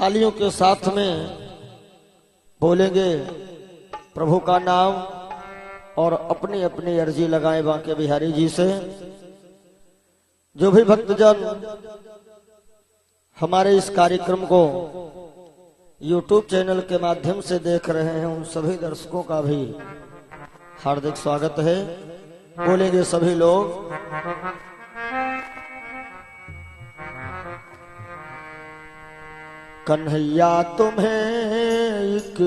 तालियों के साथ में बोलेंगे प्रभु का नाम और अपनी अपनी अर्जी लगाए बांके बिहारी जी से। जो भी भक्तजन हमारे इस कार्यक्रम को YouTube चैनल के माध्यम से देख रहे हैं उन सभी दर्शकों का भी हार्दिक स्वागत है। बोलेंगे सभी लोग कन्हैया तुम्हें एक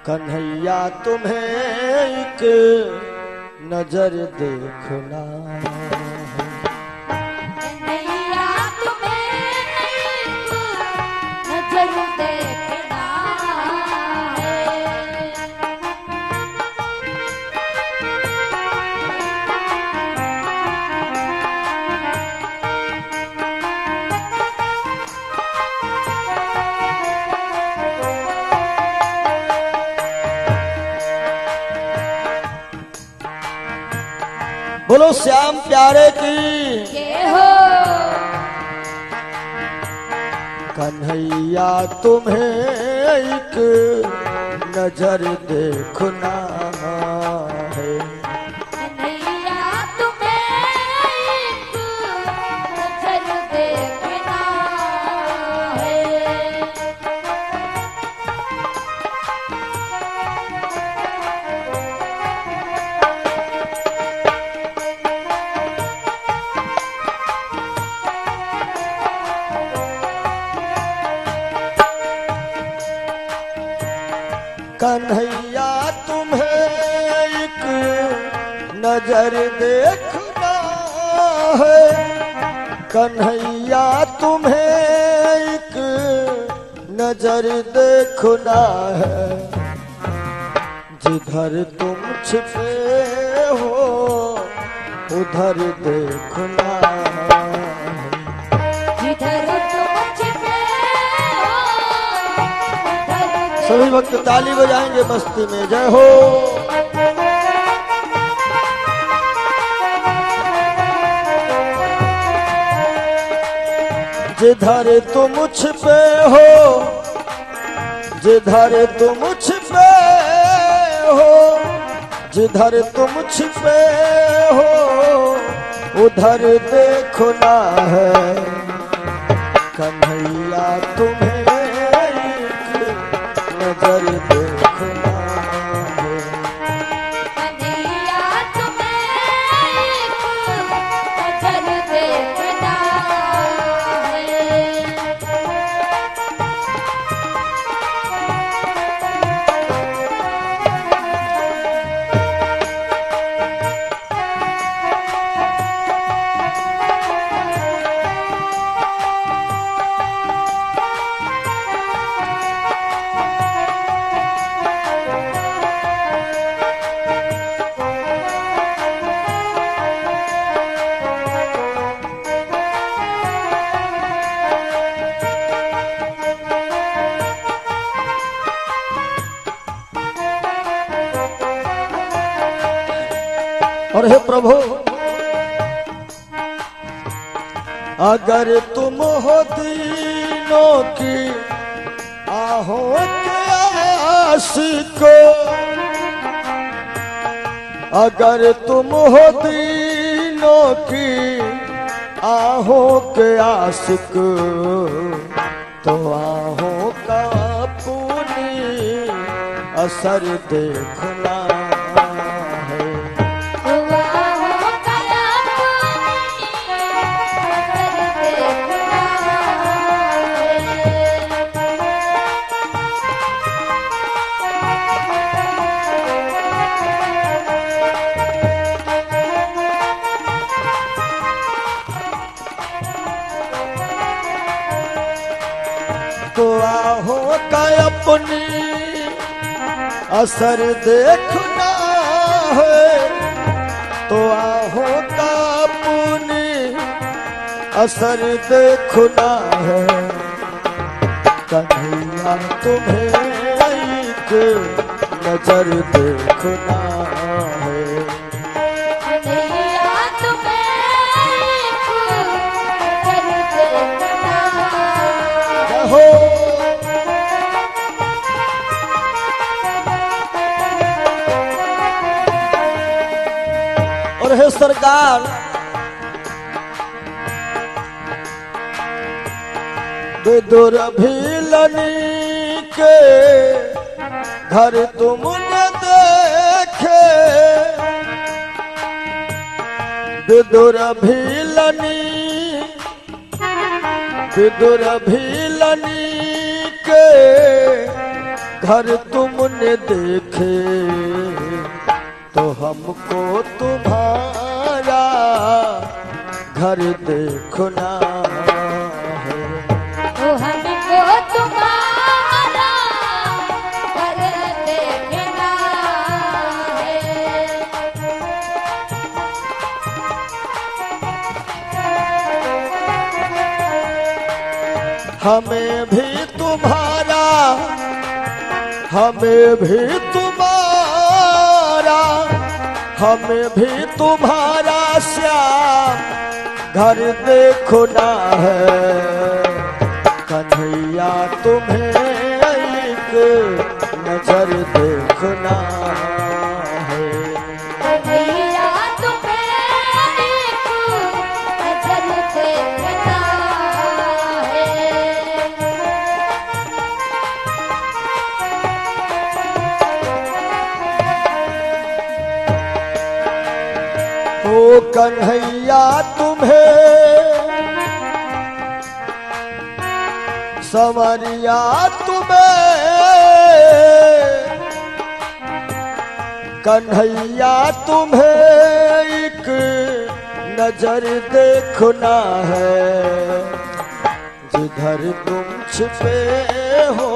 कन्हैया तुम्हें एक नजर देखना कन्हैया तुम्हें एक नजर देखना बोलो श्याम प्यारे की जय हो। कन्हैया तुम्हें एक नजर देखना है कन्हैया तुम्हें एक नजर देखना है। कन्हैया तुम्हें एक नजर देखना है कन्हैया तुम्हें एक नजर देखना है जिधर तुम छिपे हो उधर देखना जिधर तुम छिपे हो उधर सभी भक्त ताली बजाएंगे मस्ती में जय हो। जिधर तुम छिपे हो जिधर तुम छिपे हो जिधर तुम छिपे हो उधर देखना है कन्हैया तुम्हें नजर देखना है कन्हैया तुम्हें एक नजर देखना है। और हे प्रभु अगर तुम हो दीनों की आहों के आशिक अगर तुम हो दीनों की आहों के आशिक तो आहों का पूरी असर देखना तो आहों का अपनी असर देखना है तो आहों का अपनी असर देखना है कन्हैया तुम्हें एक नजर देखना है कन्हैया तुम्हें एक सरकार विदुर भीलनी के घर तुमने देखे, विदुर भीलनी के घर तुमने देखे, तो हमको तुम्हारा घर देखना है। तो हमको तुम्हारा घर देखना है। हमें भी तुम्हारा श्याम घर देखना है। कन्हैया तुम्हें एक नजर देखना है। कन्हैया तुम्हें एक नजर देखना है। ओ कन्हैया तुम्हें, संवरिया तुम्हें, कन्हैया तुम्हें एक नजर देखना है। जिधर तुम छिपे हो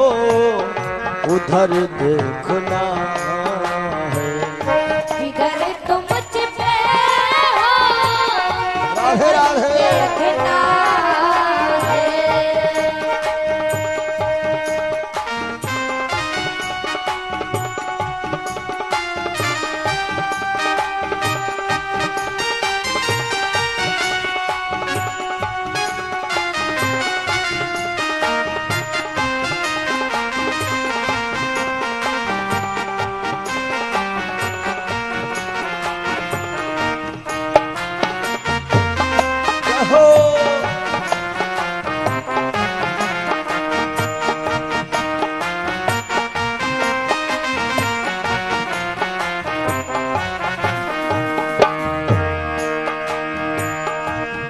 उधर देखना है। जिधर तुम छिपे हो राधे राधे। देखना है। हो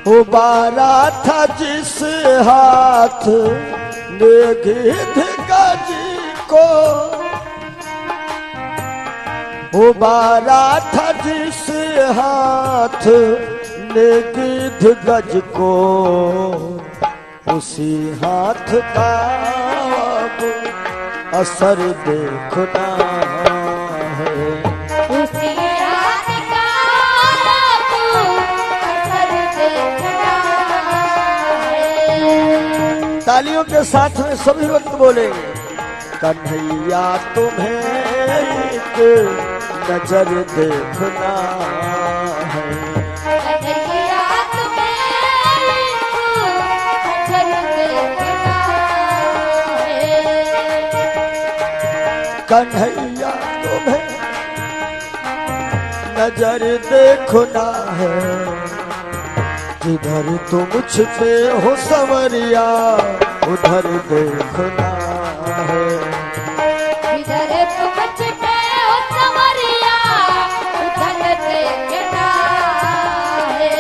उबारा था जिस हाथ ने गिद्ध गजी को, उबारा था जिस हाथ ने गिद्ध गज को, उसी हाथ का अब असर देखना है। उसी रात का तू असर देखना है। तालियों के साथ में सभी वक्त बोलेंगे। कन्हैया तुम्हें एक नजर देखना है। कन्हैया तुम्हें एक नजर देखना है। कन्हैया तुम्हें नजर देखना है। जिधर तुम छिपे हो संवरिया उधर देखना है। जिधर तुम छिपे हो संवरिया उधर देखना है।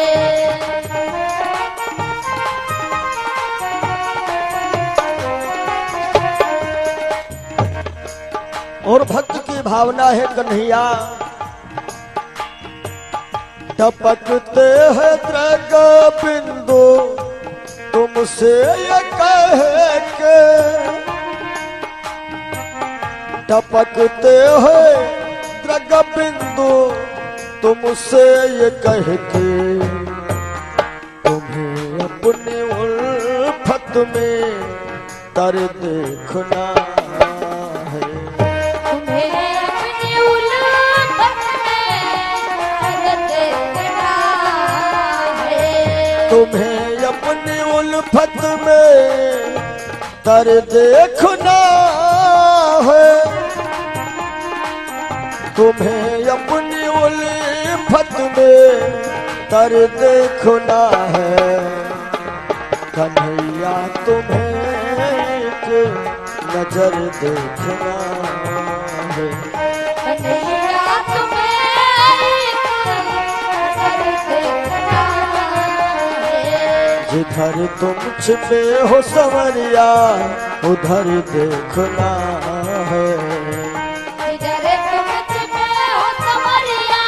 और भक्त की भावना है कन्हैया, टपकते हैं द्रग बिंदु तुमसे ये कह के, टपकते हैं द्रग बिंदु तुमसे ये कह के, तुम्हें अपनी उल्फत में तर देखना है। तुम्हें अपनी उल्फत में तर देखना है। तुम्हें अपनी उल्फत में तर देखना है। तुम्हें अपनी उल्फत में जिधर देखो ना है कन्हैया तुम्हें एक नजर देखना है। कन्हैया तुम्हें एक नजर देखना है। जिधर तुम छिपे हो संवरिया उधर देखना है। जिधर तुम छिपे हो संवरिया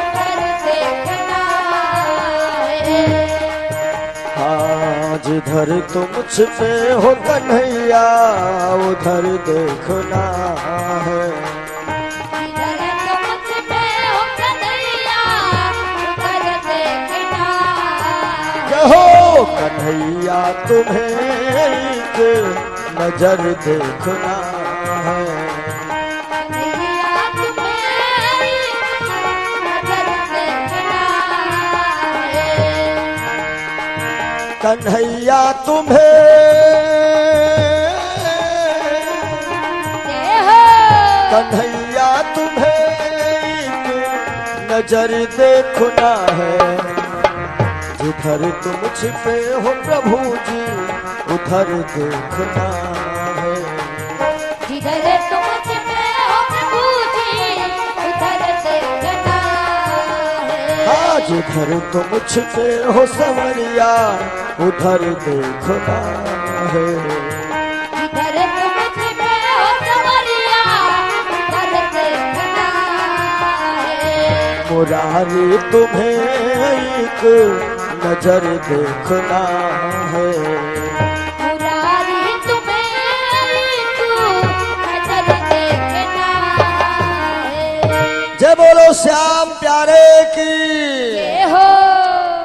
उधर देखना है। हाँ जिधर तुम छिपे हो कन्हैया उधर देखना है। जिधर तुम छिपे हो कन्हैया उधर देखना है। कहो कन्हैया तुम्हें एक नजर देखना है। कन्हैया तुम्हें एक नजर देखना है। कन्हैया तुम्हें जय हो। कन्हैया तुम्हें एक नजर देखना है। जिधर तुम छिपे हो प्रभु जी उधर देखना है। जिधर तुम छिपे हो प्रभु जी उधर देखना है। हाँ जिधर तुम छिपे हो संवरिया उधर देखना है। जिधर तुम छिपे हो संवरिया उधर देखना है। मुरारी तुम्हें एक नजर देखना है। मुरारी तुम्हें एक नजर देखना है। जय बोलो श्याम प्यारे की, जय हो।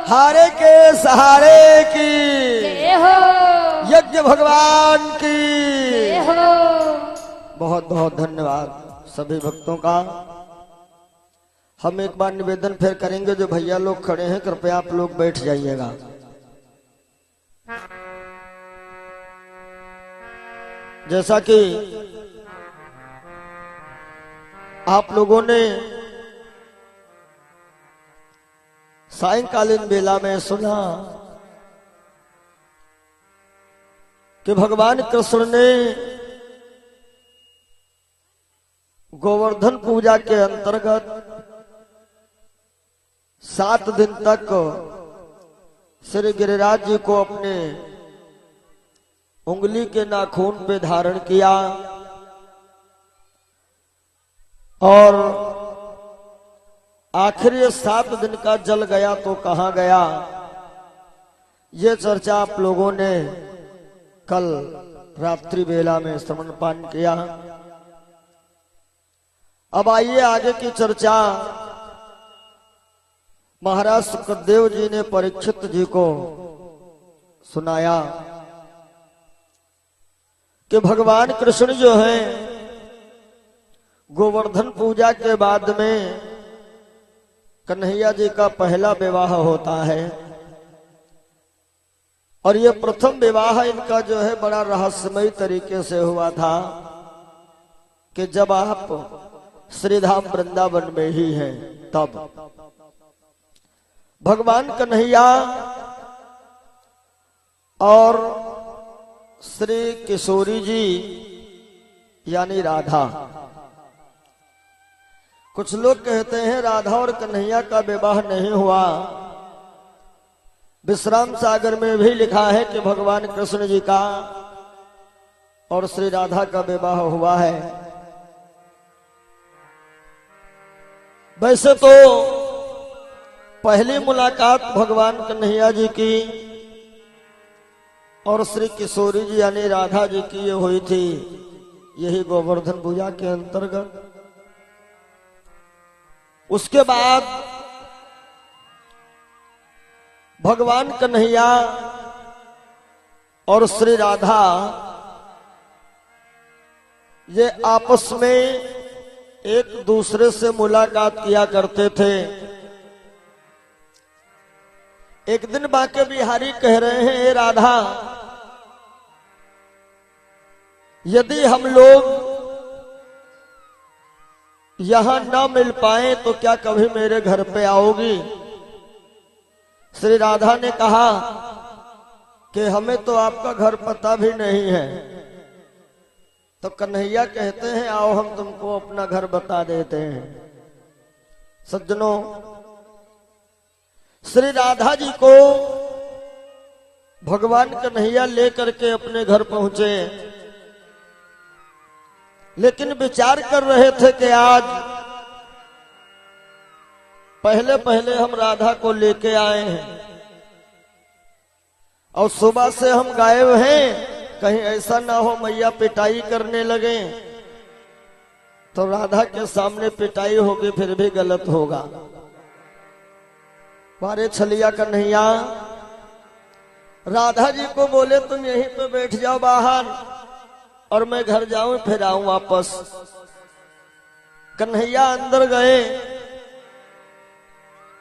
हारे के सहारे की, जय हो। यज्ञ भगवान की। जय हो। बहुत बहुत धन्यवाद सभी भक्तों का। हम एक बार निवेदन फिर करेंगे, जो भैया लोग खड़े हैं कृपया आप लोग बैठ जाइएगा। जैसा कि आप लोगों ने सायंकालीन बेला में सुना कि भगवान कृष्ण ने गोवर्धन पूजा के अंतर्गत 7 दिन तक श्री गिरिराज जी को अपने उंगली के नाखून पे धारण किया और आखिरी 7 दिन का जल गया तो कहां गया, ये चर्चा आप लोगों ने कल रात्रि बेला में श्रवण पान किया। अब आइए आगे की चर्चा। महाराज सुखदेव जी ने परीक्षित जी को सुनाया कि भगवान कृष्ण जो हैं गोवर्धन पूजा के बाद में कन्हैया जी का पहला विवाह होता है और ये प्रथम विवाह इनका जो है बड़ा रहस्यमय तरीके से हुआ था कि जब आप श्रीधाम वृंदावन में ही हैं तब भगवान कन्हैया और श्री किशोरी जी यानी राधा, कुछ लोग कहते हैं राधा और कन्हैया का विवाह नहीं हुआ। विश्राम सागर में भी लिखा है कि भगवान कृष्ण जी का और श्री राधा का विवाह हुआ है। वैसे तो पहली मुलाकात भगवान कन्हैया जी की और श्री किशोरी जी यानी राधा जी की ये हुई थी, यही गोवर्धन पूजा के अंतर्गत। उसके बाद भगवान कन्हैया और श्री राधा ये आपस में एक दूसरे से मुलाकात किया करते थे। एक दिन बांके बिहारी कह रहे हैं, हे राधा, यदि हम लोग यहां न मिल पाए तो क्या कभी मेरे घर पे आओगी? श्री राधा ने कहा कि हमें तो आपका घर पता भी नहीं है। तो कन्हैया कहते हैं आओ हम तुमको अपना घर बता देते हैं। सज्जनों, श्री राधा जी को भगवान कन्हैया लेकर के अपने घर पहुंचे, लेकिन विचार कर रहे थे कि आज पहले पहले हम राधा को लेके आए हैं और सुबह से हम गायब हैं, कहीं ऐसा ना हो मैया पिटाई करने लगे तो राधा के सामने पिटाई होगी फिर भी गलत होगा। मारे छलिया कन्हैया राधा जी को बोले तुम यहीं पे बैठ जाओ बाहर और मैं घर जाऊं फिर आऊं वापस। कन्हैया अंदर गए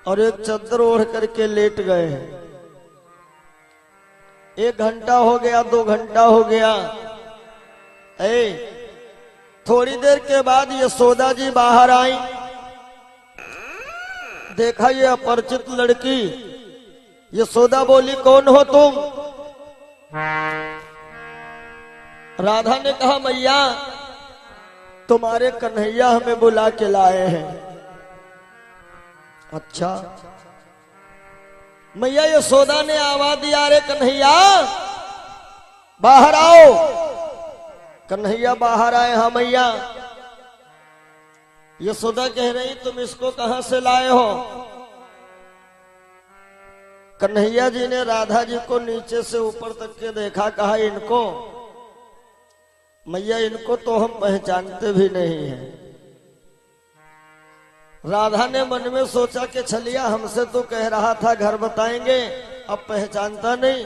और एक चादर ओढ़ करके लेट गए। 1 घंटा हो गया, 2 घंटा हो गया। थोड़ी देर के बाद यशोदा जी बाहर आई, देखा ये अपरिचित लड़की। यशोदा बोली कौन हो तुम? राधा ने कहा मैया तुम्हारे कन्हैया हमें बुला के लाए हैं। अच्छा। मैया यशोदा ने आवाज दिया अरे कन्हैया बाहर आओ। कन्हैया बाहर आए। हाँ मैया। यशोदा कह रही तुम इसको कहां से लाए हो? कन्हैया जी ने राधा जी को नीचे से ऊपर तक के देखा, कहा इनको? मैया इनको तो हम पहचानते भी नहीं हैं। राधा ने मन में सोचा कि छलिया हमसे तो कह रहा था घर बताएंगे, अब पहचानता नहीं।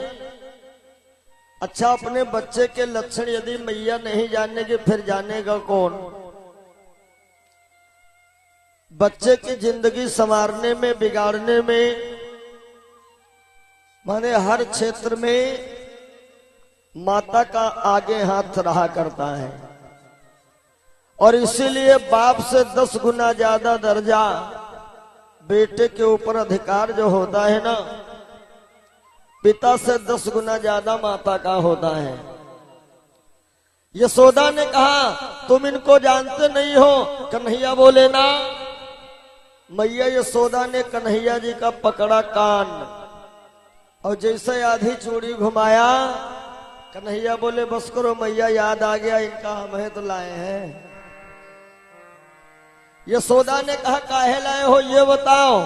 अच्छा, अपने बच्चे के लक्षण यदि मैया नहीं जानेगी फिर जानेगा कौन? बच्चे की जिंदगी संवारने में, बिगाड़ने में, माने हर क्षेत्र में माता का आगे हाथ रहा करता है और इसीलिए बाप से 10 गुना ज्यादा दर्जा बेटे के ऊपर अधिकार जो होता है ना, पिता से 10 गुना ज्यादा माता का होता है। यशोदा ने कहा तुम इनको जानते नहीं हो? कन्हैया बोले ना। मैया यशोदा ने कन्हैया जी का पकड़ा कान और जैसे आधी चूड़ी घुमाया, कन्हैया बोले बस करो मैया, याद आ गया इनका हमें तो लाए हैं। यशोदा ने कहा काहे लाए हो ये बताओ।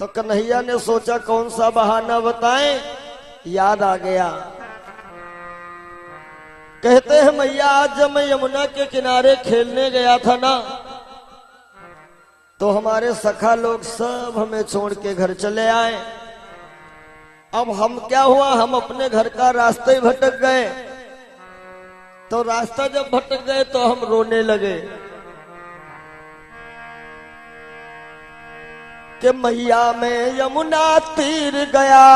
तो कन्हैया ने सोचा कौन सा बहाना बताएं, याद आ गया। कहते हैं मैया आज जब मैं यमुना के किनारे खेलने गया था ना, तो हमारे सखा लोग सब हमें छोड़ के घर चले आए। अब हम क्या हुआ, हम अपने घर का रास्ता ही भटक गए। तो रास्ता जब भटक गए तो हम रोने लगे कि मैया मैं यमुना तीर गया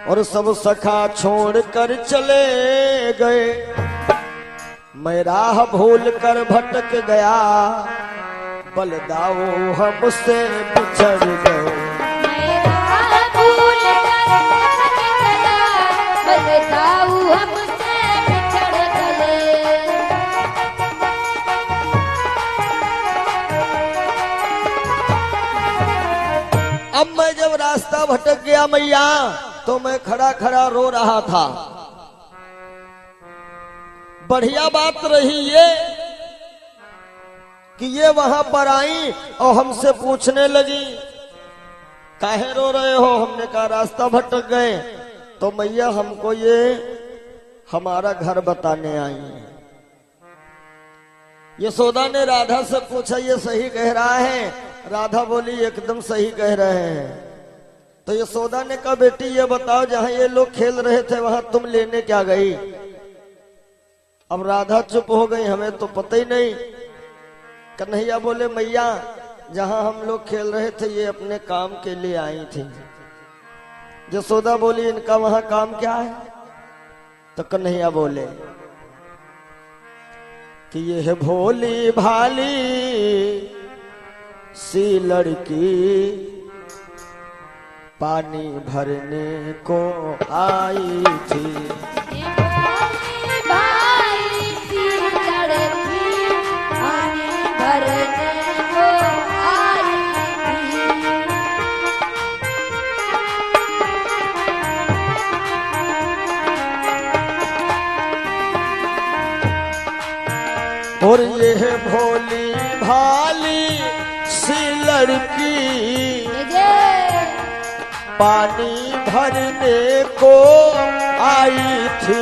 और सब सखा छोड़ कर चले गए। मैं राह भूल कर भटक गया, बलदाओ हमसे बिछड़ गए। अब मैं जब रास्ता भटक गया मैया, तो मैं खड़ा खड़ा रो रहा था। बढ़िया बात रही ये कि ये वहां पर आई और हमसे पूछने लगी काहे रो रहे हो? हमने कहा रास्ता भटक गए। तो मैया हमको ये हमारा घर बताने आई है। यशोदा ने राधा से पूछा ये सही कह रहा है? राधा बोली एकदम सही कह रहे हैं। तो यशोदा ने कहा बेटी ये बताओ जहां ये लोग खेल रहे थे वहां तुम लेने क्या गई? अब राधा चुप हो गई, हमें तो पता ही नहीं। कन्हैया बोले मैया जहां हम लोग खेल रहे थे ये अपने काम के लिए आई थी। यशोदा बोली इनका वहां काम क्या है? तो कन्हैया बोले कि ये है भोली भाली सी लड़की पानी भरने को आई थी। भाई की लड़की पानी भरने को आई थी। और यह भोली भाली सी लड़की पानी भरने को आई थी।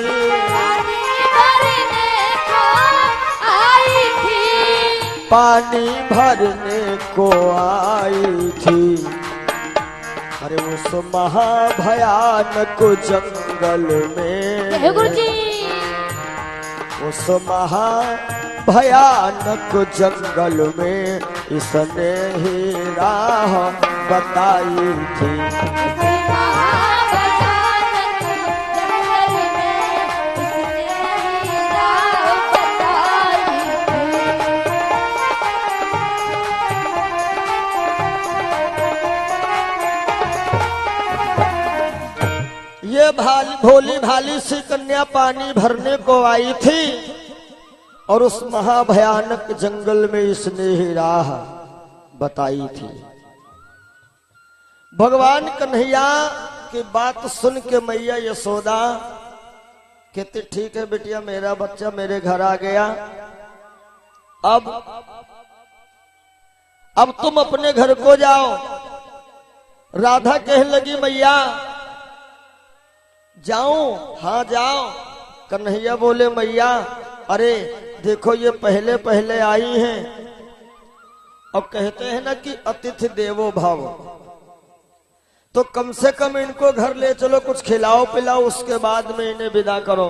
पानी भरने को आई थी। पानी भरने को आई थी। अरे उस महाभयानक जंगल में, गुरुजी उस महाभयानक जंगल में इसने ही राह बताई थी। ये भोली भाली सी कन्या पानी भरने को आई थी और उस महाभयानक जंगल में इसने ही राह बताई थी। भगवान कन्हैया की बात सुन के मैया यशोदा कहती ठीक है बिटिया, मेरा बच्चा मेरे घर आ गया, अब तुम अपने घर को जाओ। राधा कहने लगी मैया जाऊं? हाँ जाओ। कन्हैया बोले मैया अरे देखो ये पहले पहले आई हैं और कहते हैं ना कि अतिथि देवो भव, तो कम से कम इनको घर ले चलो, कुछ खिलाओ पिलाओ, उसके बाद में इन्हें विदा करो।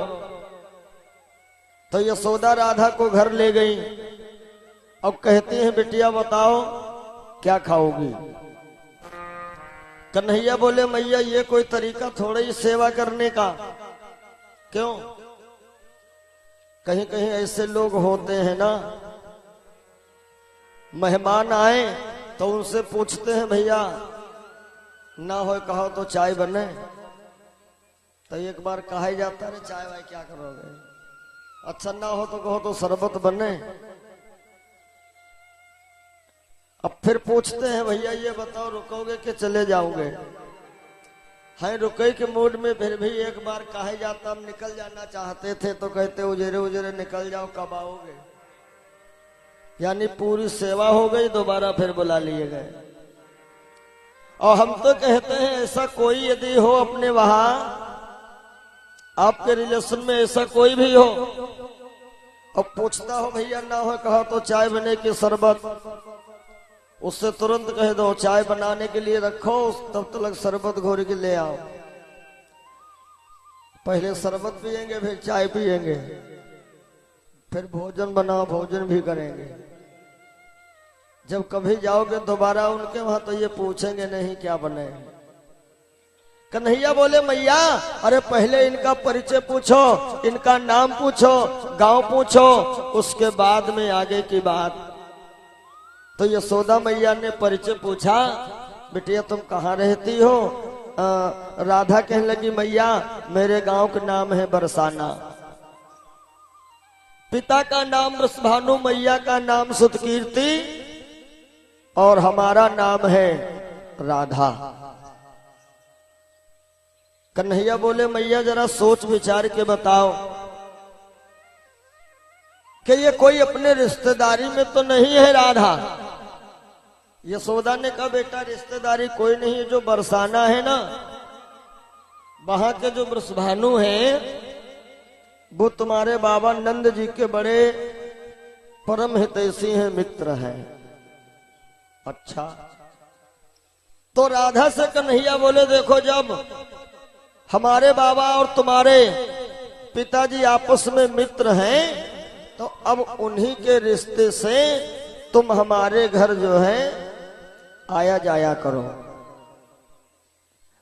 तो यशोदा राधा को घर ले गई। अब कहती हैं बिटिया बताओ क्या खाओगी? कन्हैया बोले मैया ये कोई तरीका थोड़ा ही सेवा करने का, क्यों? कहीं कहीं ऐसे लोग होते हैं ना, मेहमान आए तो उनसे पूछते हैं भैया ना हो कहो तो चाय बने, तो एक बार कहा ही जाता है चाय वाय क्या करोगे, अच्छा ना हो तो कहो तो शरबत बने। अब फिर पूछते हैं भैया ये बताओ रुकोगे कि चले जाओगे? हैं रुके के मूड में फिर भी एक बार कहा जाता हम निकल जाना चाहते थे तो कहते उजरे उजरे निकल जाओ, कब आओगे? यानी पूरी सेवा हो गई, दोबारा फिर बुला लिए गए। और हम तो कहते हैं ऐसा कोई यदि हो अपने वहां, आपके रिलेशन में ऐसा कोई भी हो और पूछता हो भैया ना हो कहा तो चाय बने की शरबत, उससे तुरंत कह दो चाय बनाने के लिए रखो, तब तक शरबत घोर के ले आओ। पहले शरबत पिएंगे फिर चाय पिएंगे, फिर भोजन बनाओ, भोजन भी करेंगे। जब कभी जाओगे दोबारा उनके वहां तो ये पूछेंगे नहीं क्या बने। कन्हैया बोले मैया अरे पहले इनका परिचय पूछो, इनका नाम पूछो, गांव पूछो, उसके बाद में आगे की बात। तो यशोदा मैया ने परिचय पूछा, बिटिया तुम कहाँ रहती हो? राधा कहने लगी मैया मेरे गांव का नाम है बरसाना, पिता का नाम वृषभानु, मैया का नाम सुतकीर्ति और हमारा नाम है राधा। कन्हैया बोले मैया जरा सोच विचार के बताओ कि ये कोई अपने रिश्तेदारी में तो नहीं है राधा? यशोदा ने कहा बेटा रिश्तेदारी कोई नहीं है, जो बरसाना है ना वहां के जो वृषभानु हैं वो तुम्हारे बाबा नंद जी के बड़े परम हितैषी हैं, मित्र हैं। अच्छा तो राधा से कन्हैया बोले देखो जब हमारे बाबा और तुम्हारे पिताजी आपस में मित्र हैं तो अब उन्हीं के रिश्ते से तुम हमारे घर जो है आया जाया करो।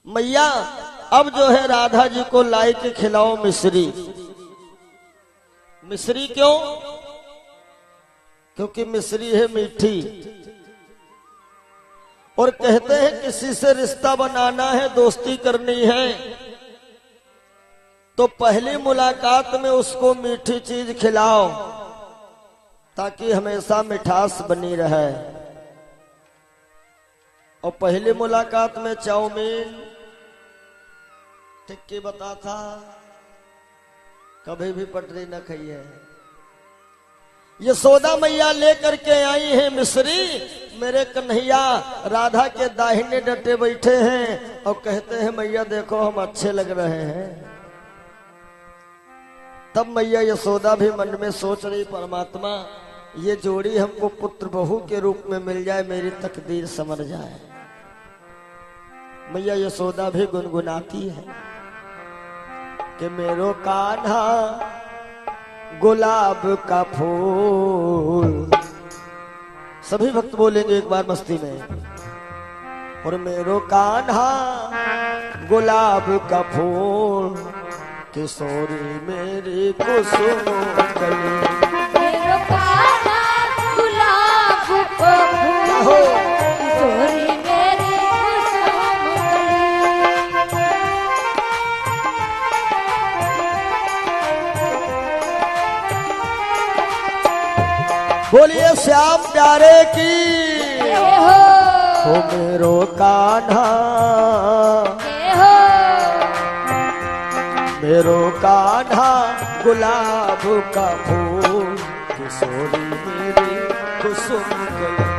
मैया अब जो है राधा जी को लाई के खिलाओ मिश्री। मिश्री क्यों? क्योंकि मिश्री है मीठी और कहते हैं किसी से रिश्ता बनाना है, दोस्ती करनी है, तो पहली मुलाकात में उसको मीठी चीज खिलाओ ताकि हमेशा मिठास बनी रहे। और पहली मुलाकात में चाउमीन टिक्की बता था, कभी भी पटरी न खाइए। यशोदा मैया लेकर के आई है मिश्री, मेरे कन्हैया राधा के दाहिने डटे बैठे हैं और कहते हैं मैया देखो हम अच्छे लग रहे हैं। तब मैया यशोदा भी मन में सोच रही परमात्मा ये जोड़ी हमको पुत्र बहू के रूप में मिल जाए, मेरी तकदीर समझ जाए। मैया यशोदा भी गुनगुनाती है कि मेरो कान्हा गुलाब का फूल। सभी भक्त बोलेंगे एक बार मस्ती में, और मेरो कान्हा गुलाब का फूल, किशोरी मेरी कुसुम कली। मेरो कान्हा गुलाब का फूल, किशोरी मेरी कुसुम कली। बोलिए श्याम प्यारे की हो मेरो कान्हा, मेरो कान्हा गुलाब का फूल, किशोरी मेरी कुसुम कली।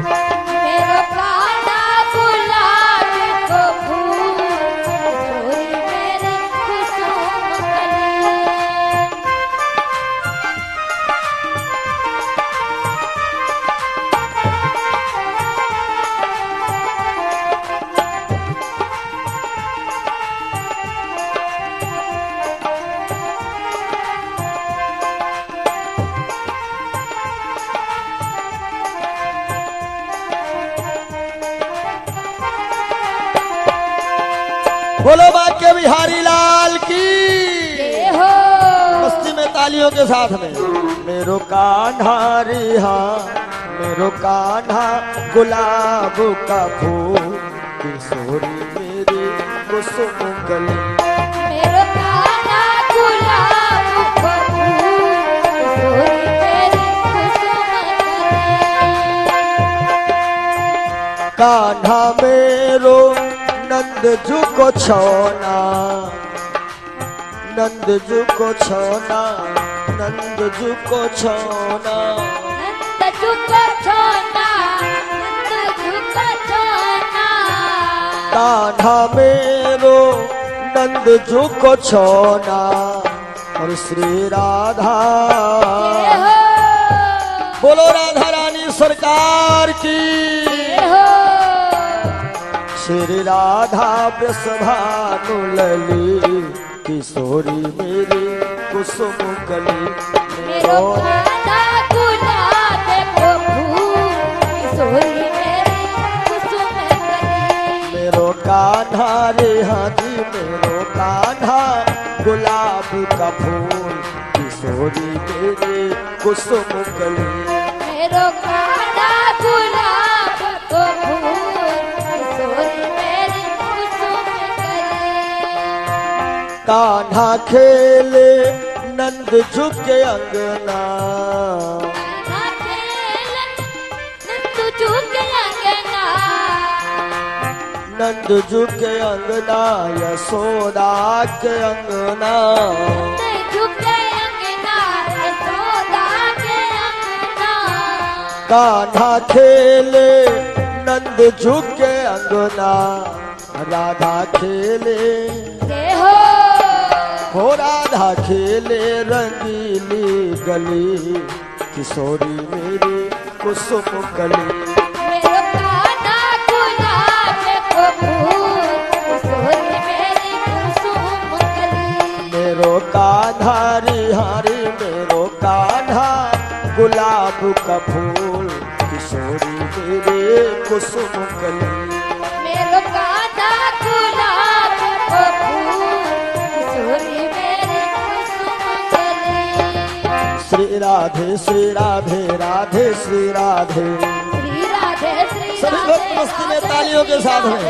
मेरो कान्हा गुलाब का फूल, किशोरी मेरी कुसुम कली। बोलो बाके बिहारी लाल की हो मस्ती में तालियों के साथ में। मेरो कान्हा रिहा, मेरो कान्हा गुलाब का फूल, किशोरी मेरी कुसुम कली। मेरो कान्हा गुलाब का फूल, किशोरी मेरी कुसुम कली। कान्हा मेरो नंद जू को छोना, नंद जू को छोना, नंद जू को छोना। नंद जू को छोना, नंद जू को छोना। कान्हा मेरो नंद जू को छोना, और श्री राधा बोलो राधा रानी सरकार की। श्री राधा वृषभानु लली, किशोरी मेरी कुसुम कली। मेरो कान्हा गुलाब का फूल, किशोरी मेरी कुसुम कली। मेरो कान्हा रे हाजी, मेरो कान्हा गुलाब का फूल, किशोरी मेरी कुसुम कली। मेरो कान्हा गुलाब का फूल, किशोरी मेरी कुसुम कली। कान्हा खेले नंद झुके अंगना, कान्हा खेले नंद झुके अंगना। नंद झुके अंगना, यशोदा के अंगना। नंद झुके अंगना, यशोदा के अंगना। कान्हा खेले नंद झुके अंगना, राधा खेले हो राधा खेले रंगीली गली, किशोरी मेरी कुसुम कली। मेरो कान्हा गुलाब का फूल, किशोरी मेरी कुसुम कली। मेरो कान्हा रिहारी, मेरो कान्हा गुलाब का फूल, किशोरी मेरे कुसुम कली। मेरो कान्हा गुलाब का फूल, किशोरी मेरी कुसुम कली। श्री राधे श्री राधे, राधे श्री राधे, श्री राधे श्री सभी भक्त मस्ती में तालियों के साथ में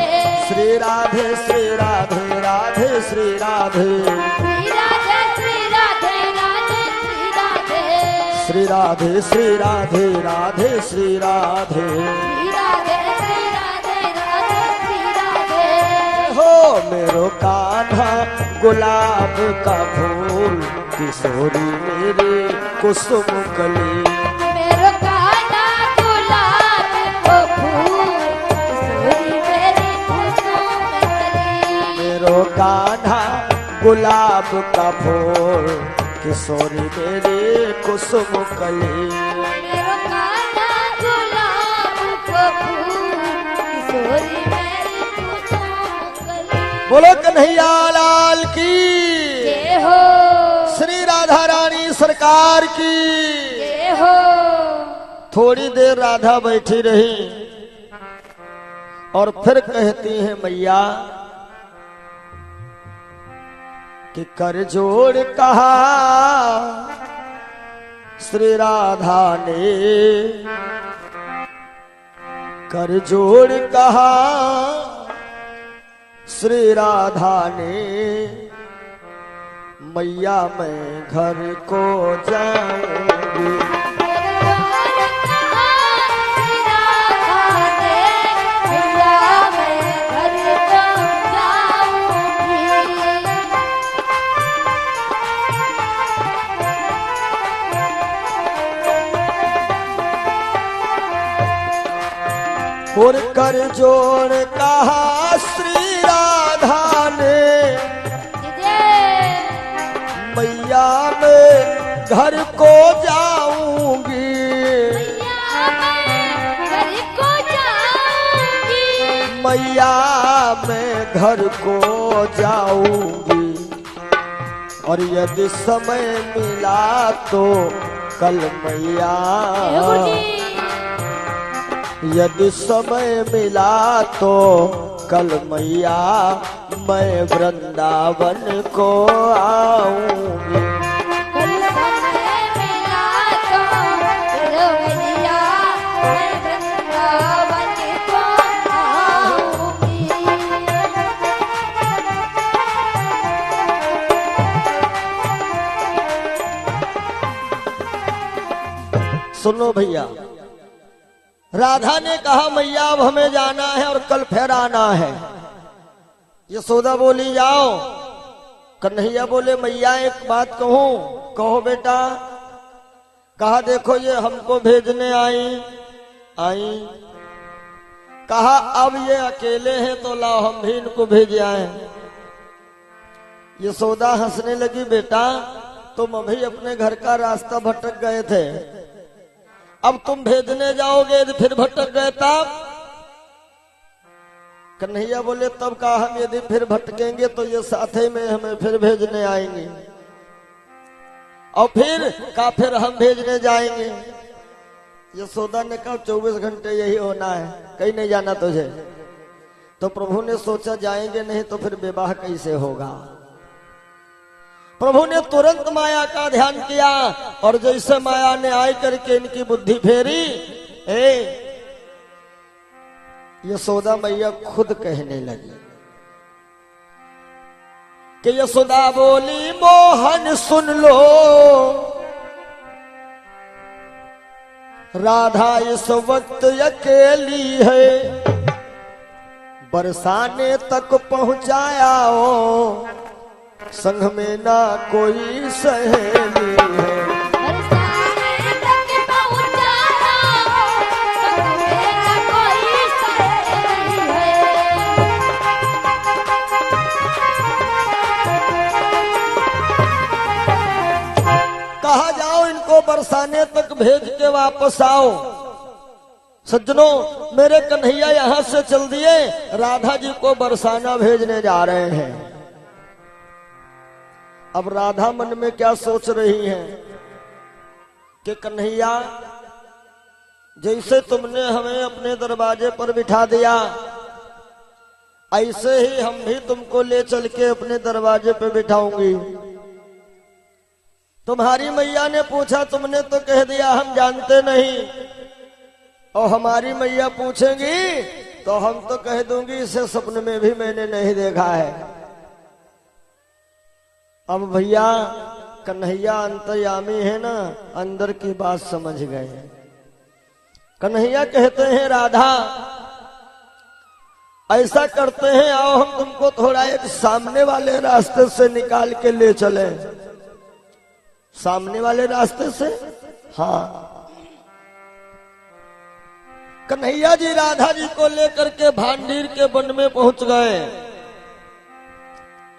श्री राधे श्री राधे राधे श्री राधे श्री राधे श्री राधे राधे श्री राधे श्री राधे श्री राधे राधे श्री राधे श्री राधे श्री राधे राधे श्री राधे हो मेरो कान्हा गुलाब का फूल किशोरी मेरे कुसुम कली मेरो कान्हा गुलाब को फूल किशोरी मेरी कुसुम कली मेरो कान्हा गुलाब का फूल किशोरी मेरे कुसुम कली मेरो कान्हा गुलाब को फूल किशोरी मेरी कुसुम कली बोलो कन्हैया लाल की जय हो श्री राधा रानी सरकार की जय हो थोड़ी देर राधा बैठी रही और फिर कहती है मैया कि कर जोड़ कहा श्री राधा ने कर जोड़ कहा श्री राधा ने मैया मैं घर को जाऊंगी और कर जोड़ कहा श्री राधा ने मैया मैं घर को जाऊंगी मैया मैं घर को जाऊंगी और यदि समय मिला तो कल मैया यदि समय मिला तो कल मैया मैं वृंदावन को आऊंगी कल समय मिला तो मैया मैं वृंदावन को आऊंगी सुनो भैया राधा ने कहा मैया अब हमें जाना है और कल फिर आना है यशोदा बोली जाओ कन्हैया बोले मैया एक बात कहूं कहो बेटा कहा देखो ये हमको भेजने आई कहा अब ये अकेले हैं तो लाओ हम भी इनको भेज आए यशोदा हंसने लगी बेटा तुम अभी अपने घर का रास्ता भटक गए थे अब तुम भेजने जाओगे यदि फिर भटक गए तब कन्हैया बोले तब कहा हम यदि फिर भटकेंगे तो ये साथे में हमें फिर भेजने आएंगे और फिर हम भेजने जाएंगे यशोदा ने कहा 24 घंटे यही होना है कहीं नहीं जाना तुझे तो प्रभु ने सोचा जाएंगे नहीं तो फिर विवाह कैसे होगा प्रभु ने तुरंत माया का ध्यान किया और जैसे माया ने आई करके इनकी बुद्धि फेरी यशोदा मैया खुद कहने लगी कि यशोदा बोली मोहन सुन लो राधा इस वक्त अकेली है बरसाने तक पहुंचाया हो संग में ना कोई सहेली है बरसाने तक पहुंचाना संग में ना कोई सहेली है कहा जाओ इनको बरसाने तक भेज के वापस आओ सज्जनों मेरे कन्हैया यहाँ से चल दिए राधा जी को बरसाना भेजने जा रहे हैं अब राधा मन में क्या सोच रही है कि कन्हैया जैसे तुमने हमें अपने दरवाजे पर बिठा दिया ऐसे ही हम भी तुमको ले चल के अपने दरवाजे पे बिठाऊंगी तुम्हारी मैया ने पूछा तुमने तो कह दिया हम जानते नहीं और हमारी मैया पूछेंगी तो हम तो कह दूंगी इसे सपने में भी मैंने नहीं देखा है। अब भैया कन्हैया अंतर्यामी है ना, अंदर की बात समझ गए। कन्हैया कहते हैं राधा ऐसा करते हैं, आओ हम तुमको थोड़ा एक सामने वाले रास्ते से निकाल के ले चले। सामने वाले रास्ते से? हाँ। कन्हैया जी राधा जी को लेकर के भांडीर के वन में पहुंच गए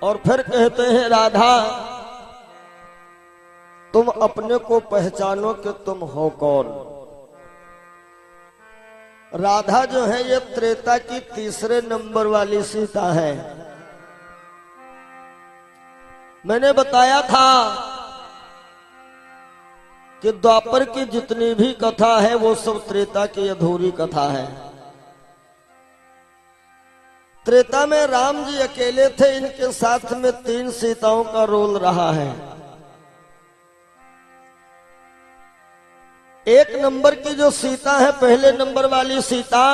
और फिर कहते हैं राधा तुम अपने को पहचानो कि तुम हो कौन। राधा जो है ये त्रेता की तीसरे नंबर वाली सीता है। मैंने बताया था कि द्वापर की जितनी भी कथा है वो सब त्रेता की अधूरी कथा है। त्रेता में राम जी अकेले थे, इनके साथ में 3 सीताओं का रोल रहा है। 1 नंबर की जो सीता है, पहले नंबर वाली सीता,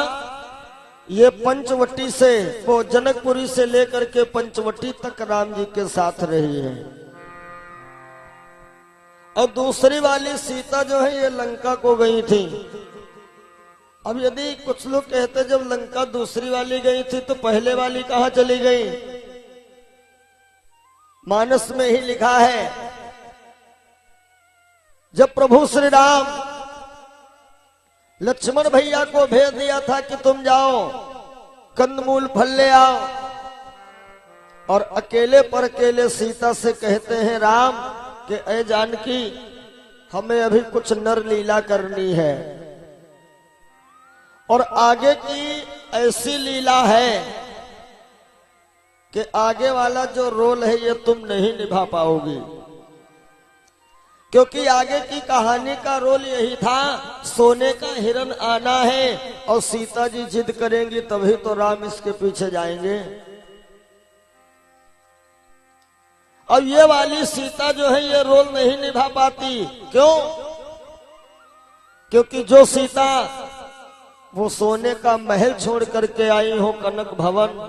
ये पंचवटी से, वो जनकपुरी से लेकर के पंचवटी तक राम जी के साथ रही है। और दूसरी वाली सीता जो है ये लंका को गई थी। अब यदि कुछ लोग कहते जब लंका दूसरी वाली गई थी तो पहले वाली कहां चली गई? मानस में ही लिखा है जब प्रभु श्री राम लक्ष्मण भैया को भेज दिया था कि तुम जाओ कंदमूल फल ले आओ, और अकेले पर अकेले सीता से कहते हैं राम कि ऐ जानकी हमें अभी कुछ नर लीला करनी है, और आगे की ऐसी लीला है कि आगे वाला जो रोल है ये तुम नहीं निभा पाओगी। क्योंकि आगे की कहानी का रोल यही था, सोने का हिरण आना है और सीता जी जिद करेंगी तभी तो राम इसके पीछे जाएंगे। अब ये वाली सीता जो है ये रोल नहीं निभा पाती। क्यों? क्योंकि जो सीता वो सोने का महल छोड़ करके आई हो कनक भवन,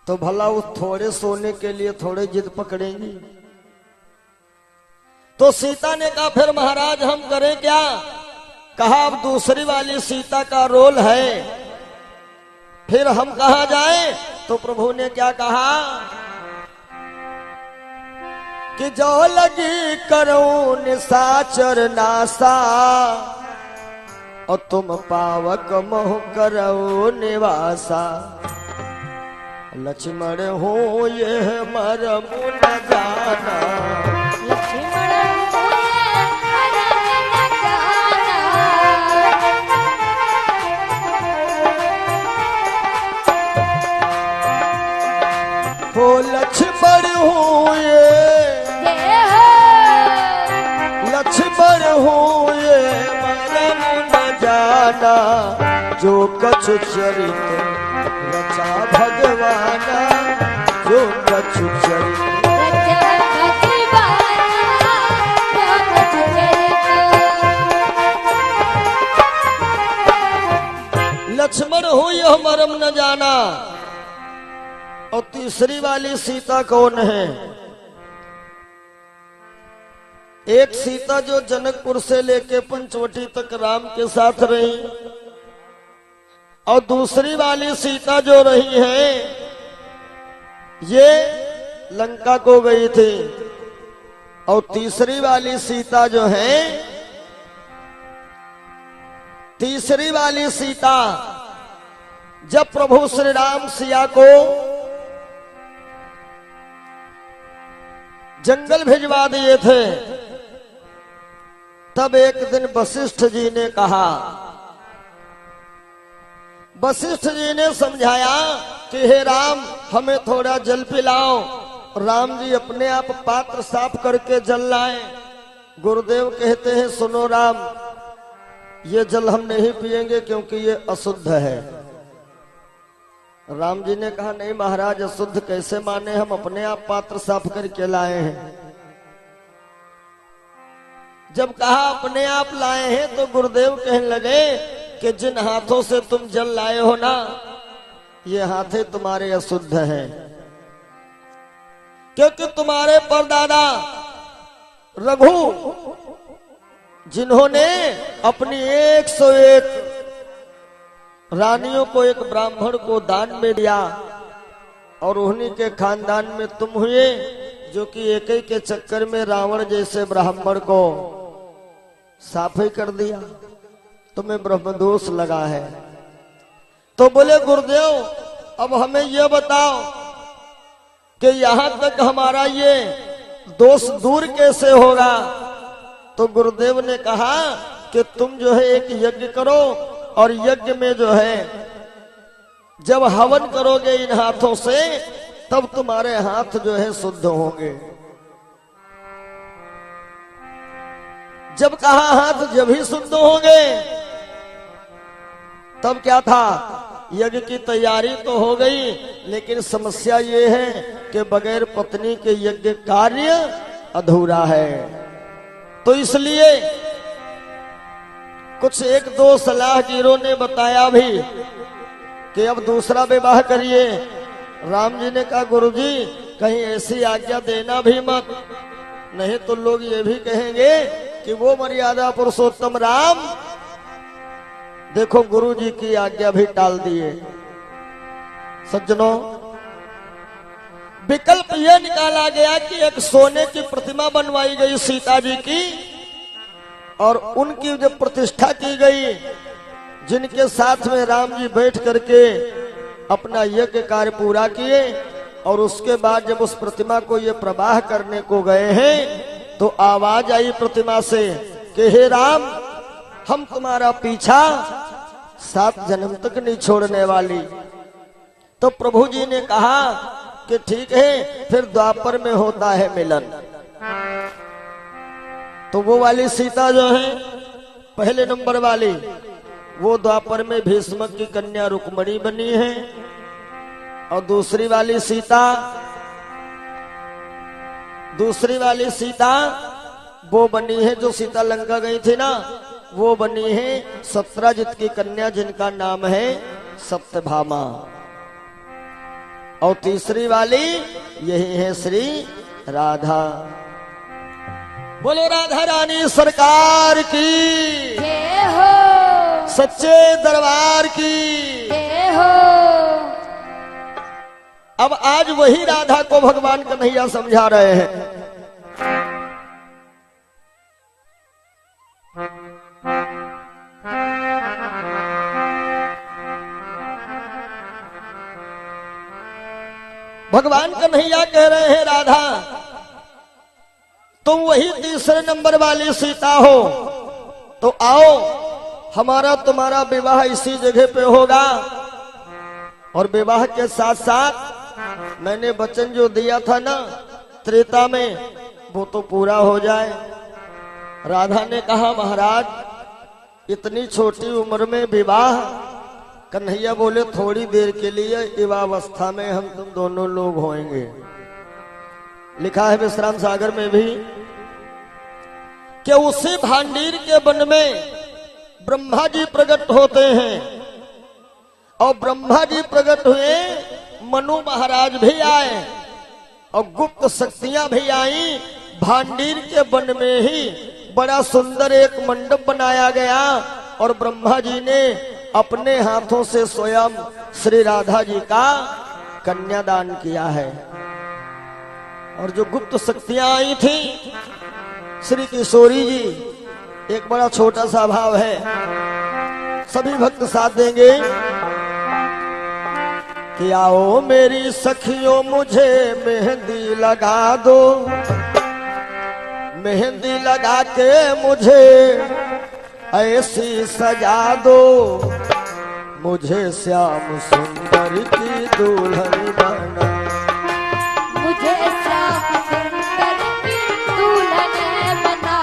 तो भला उस थोड़े सोने के लिए थोड़े जिद पकड़ेंगी। तो सीता ने कहा फिर महाराज हम करें क्या? कहा अब दूसरी वाली सीता का रोल है, फिर हम कहां जाएं? तो प्रभु ने क्या कहा कि जो लगी करो निशाचर नासा, और तुम पावक मोह करो निवासा। लक्ष्मण हो ये मरम न जाना, लक्ष्मण हो ये मरम न जाना। हो लक्ष्मण हो ये, लक्ष्मण हो ये मरम न जाना। जो कछु चरित रचा भगवाना, जो कछु चरित लक्ष्मण हो यह मरम न जाना। और तीसरी वाली सीता कौन है? एक सीता जो जनकपुर से लेके पंचवटी तक राम के साथ रही, और दूसरी वाली सीता जो रही है ये लंका को गई थी, और तीसरी वाली सीता जो है, तीसरी वाली सीता जब प्रभु श्री राम सिया को जंगल भिजवा दिए थे, तब एक दिन वशिष्ठ जी ने कहा, वशिष्ठ जी ने समझाया कि हे राम हमें थोड़ा जल पिलाओ। राम जी अपने आप पात्र साफ करके जल लाए। गुरुदेव कहते हैं सुनो राम, ये जल हम नहीं पिएंगे क्योंकि ये अशुद्ध है। राम जी ने कहा नहीं महाराज, अशुद्ध कैसे माने, हम अपने आप पात्र साफ करके लाए हैं। जब कहा अपने आप लाए हैं तो गुरुदेव कहने लगे कि जिन हाथों से तुम जल लाए हो ना, ये हाथे तुम्हारे अशुद्ध हैं, क्योंकि तुम्हारे परदादा रघु जिन्होंने अपनी 101 रानियों को एक ब्राह्मण को दान में दिया, और उन्हीं के खानदान में तुम हुए जो कि एक ही के चक्कर में रावण जैसे ब्राह्मण को साफ ही कर दिया, तुम्हें ब्रह्मदोष लगा है। तो बोले गुरुदेव अब हमें यह बताओ कि यहां तक हमारा ये दोष दूर कैसे होगा। तो गुरुदेव ने कहा कि तुम जो है एक यज्ञ करो, और यज्ञ में जो है जब हवन करोगे इन हाथों से, तब तुम्हारे हाथ जो है शुद्ध होंगे। जब कहा हाथ जब ही शुद्ध होंगे, तब क्या था, यज्ञ की तैयारी तो हो गई, लेकिन समस्या ये है कि बगैर पत्नी के यज्ञ कार्य अधूरा है। तो इसलिए कुछ एक दो सलाहगीरों ने बताया भी कि अब दूसरा विवाह करिए। राम जी ने कहा गुरुजी कहीं ऐसी आज्ञा देना भी मत, नहीं तो लोग ये भी कहेंगे कि वो मर्यादा पुरुषोत्तम राम देखो गुरु जी की आज्ञा भी टाल दिए। सज्जनों, विकल्प यह निकाला गया कि एक सोने की प्रतिमा बनवाई गई सीता जी की, और उनकी जब प्रतिष्ठा की गई, जिनके साथ में राम जी बैठ करके अपना यज्ञ कार्य पूरा किए, और उसके बाद जब उस प्रतिमा को ये प्रवाह करने को गए हैं, तो आवाज आई प्रतिमा से कि हे राम, हम तुम्हारा पीछा 7 जन्म तक नहीं छोड़ने वाली। तो प्रभु जी ने कहा कि ठीक है, फिर द्वापर में होता है मिलन। तो वो वाली सीता जो है पहले नंबर वाली, वो द्वापर में भीष्म की कन्या रुक्मणी बनी है, और दूसरी वाली सीता वो बनी है जो सीता लंका गई थी ना, वो बनी है सत्यजित की कन्या, जिनका नाम है सत्यभामा। और तीसरी वाली यही है श्री राधा। बोलो राधा रानी सरकार की जय हो, सच्चे दरबार की जय हो। अब आज वही राधा को भगवान कन्हैया समझा रहे हैं। भगवान कन्हैया कह रहे हैं राधा तुम वही तीसरे नंबर वाली सीता हो, तो आओ हमारा तुम्हारा विवाह इसी जगह पे होगा, और विवाह के साथ साथ मैंने वचन जो दिया था ना त्रेता में, वो तो पूरा हो जाए। राधा ने कहा महाराज इतनी छोटी उम्र में विवाह। कन्हैया बोले थोड़ी देर के लिए युवावस्था में हम तुम दोनों लोग होंगे। लिखा है विश्राम सागर में भी कि उसी भांडीर के वन में ब्रह्मा जी प्रकट होते हैं, और ब्रह्मा जी प्रकट हुए, मनु महाराज भी आए, और गुप्त शक्तियां भी आई। भांडीर के वन में ही बड़ा सुंदर एक मंडप बनाया गया, और ब्रह्मा जी ने अपने हाथों से स्वयं श्री राधा जी का कन्यादान किया है। और जो गुप्त शक्तियां आई थी, श्री किशोरी जी, एक बड़ा छोटा सा भाव है, सभी भक्त साथ देंगे कि आओ मेरी सखियों मुझे मेहंदी लगा दो, मेहंदी लगा के मुझे ऐसी सजा दो, मुझे श्याम सुंदर की दुल्हन बना, मुझे श्याम सुंदर की दुल्हन बना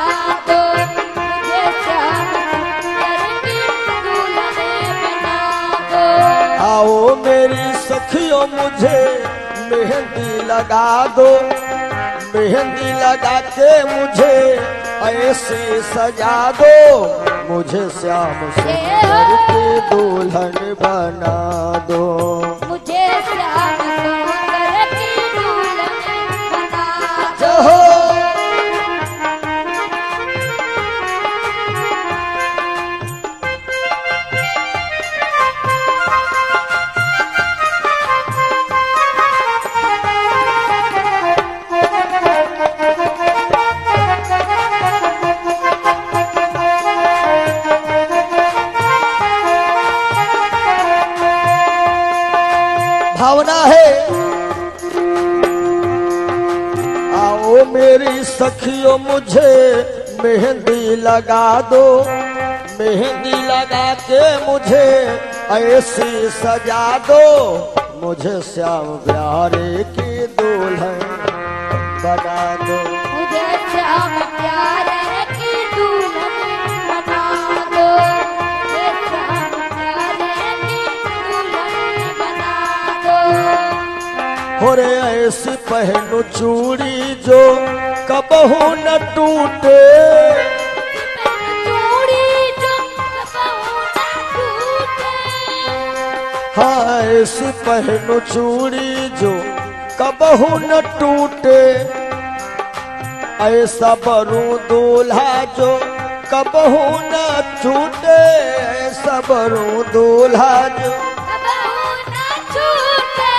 दो, मुझे श्याम सुंदर की दुल्हन बना दो। आओ मेरी सखियों मुझे मेहंदी लगा दो, मेहंदी लगा के मुझे ऐसी सजा दो मुझे श्याम सुंदर की दुल्हन बना दो। मुझे श्याम सुंदर की दुल्हन बना दो। जहो भावना है, आओ मेरी सखियों मुझे मेहंदी लगा दो, मेहंदी लगा के मुझे ऐसी सजा दो, मुझे श्याम प्यारे की दुल्हन बना दो। मुझे श्याम प्यारे की दुल्हन बना दो। मुझे श्याम प्यारे की दुल्हन बना दो। और ऐसी पहनो चूड़ी जो कबहू न टूटे, चूड़ी जो कबहू न टूटे। हाँ ऐसी पहनो चूड़ी जो कबहू न टूटे, ऐसा बरू दूल्हा जो कबहू न छूटे, ऐसा बरू दूल्हा जो कबहू न छूटे।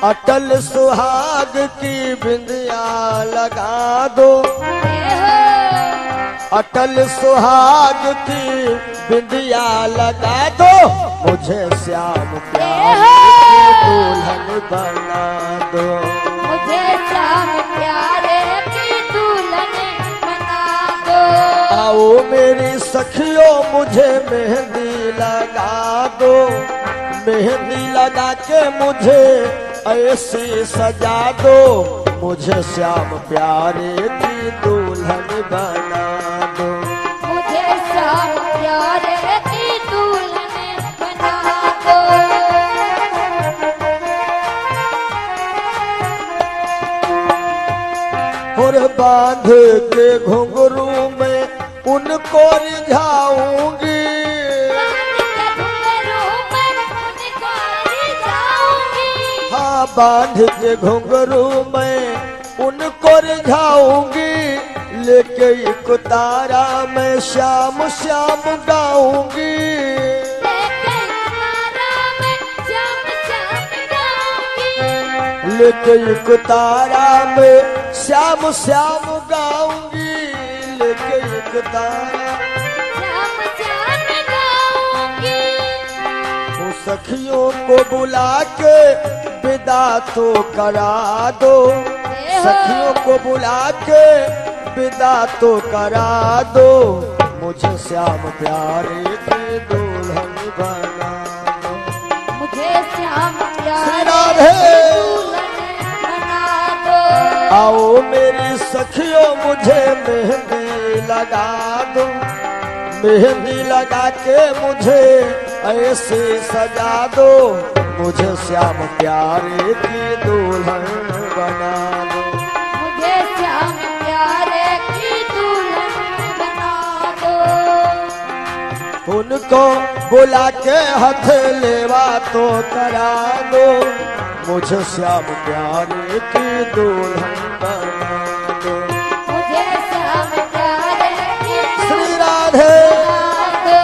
अटल सुहाग की बिंदिया लगा दो, अटल सुहाग की बिंदिया लगा दो, मुझे श्याम प्यारे की दुल्हन बना दो। मुझे श्याम प्यारे की दुल्हन बना दो। आओ मेरी सखियों मुझे मेहंदी लगा दो, मेहंदी लगा के मुझे ऐसी सजा दो, मुझे श्याम प्यारे की दुल्हन बना दो। मुझे श्याम प्यारे की दुल्हन बना दो। और बांध के घुंघरू में उनको रिझाऊंगी, हाँ बांध के घुंघरू में उनको रिझाऊंगी, लेके एक तारा में श्याम श्याम गाऊंगी, लेके एक तारा में श्याम श्याम गाऊंगी, लेके एक तारा वो सखियों को बुला के विदा तो करा दो, सखियों को बुला के विदा तो करा दो, मुझे श्याम प्यारे की दुल्हन बना दो। मुझे श्याम श्री प्यारे राधे बना दो। आओ मेरी सखियों मुझे मेहंदी लगा दो, मेहंदी लगा के मुझे ऐसे सजा दो, मुझे श्याम प्यारे की दुल्हन बना दो। मुझे श्याम प्यारे की दुल्हन बना दो। उनको बुला के हाथ लेवा तो करा दो, मुझे श्याम प्यारे की दुल्हन बना दो। मुझे श्याम प्यारे की श्री राधे बना दो।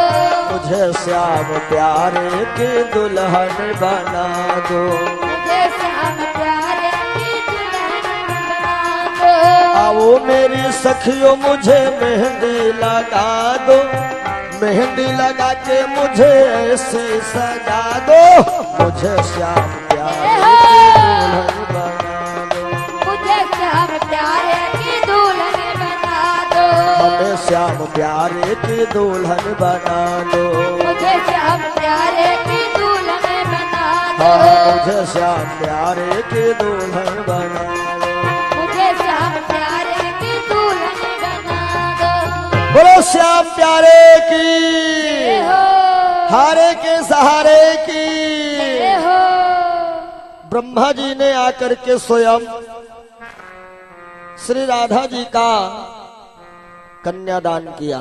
मुझे श्याम प्यारे की दुल्हन बना दो। मुझे श्याम प्यारे की दुल्हन बना दो। आओ मेरी सखियों मुझे मेहंदी लगा दो, मेहंदी लगा के मुझे ऐसी सजा दो, मुझे श्याम प्यारे की दुल्हन बना दो। मुझे श्याम प्यारे की दुल्हन बना दो। हमें श्याम प्यारे की दुल्हन बना दो। मुझे श्याम प्यारे की दुल्हन बना दो। हाँ मुझे श्याम प्यारे की दुल्हन बना दो। मुझे श्याम प्यारे की दुल्हन बना दो। बोलो श्याम प्यारे की, जय हो, हारे के सहारे की। जय हो। ब्रह्मा जी ने आकर के स्वयं श्री राधा जी का कन्यादान किया।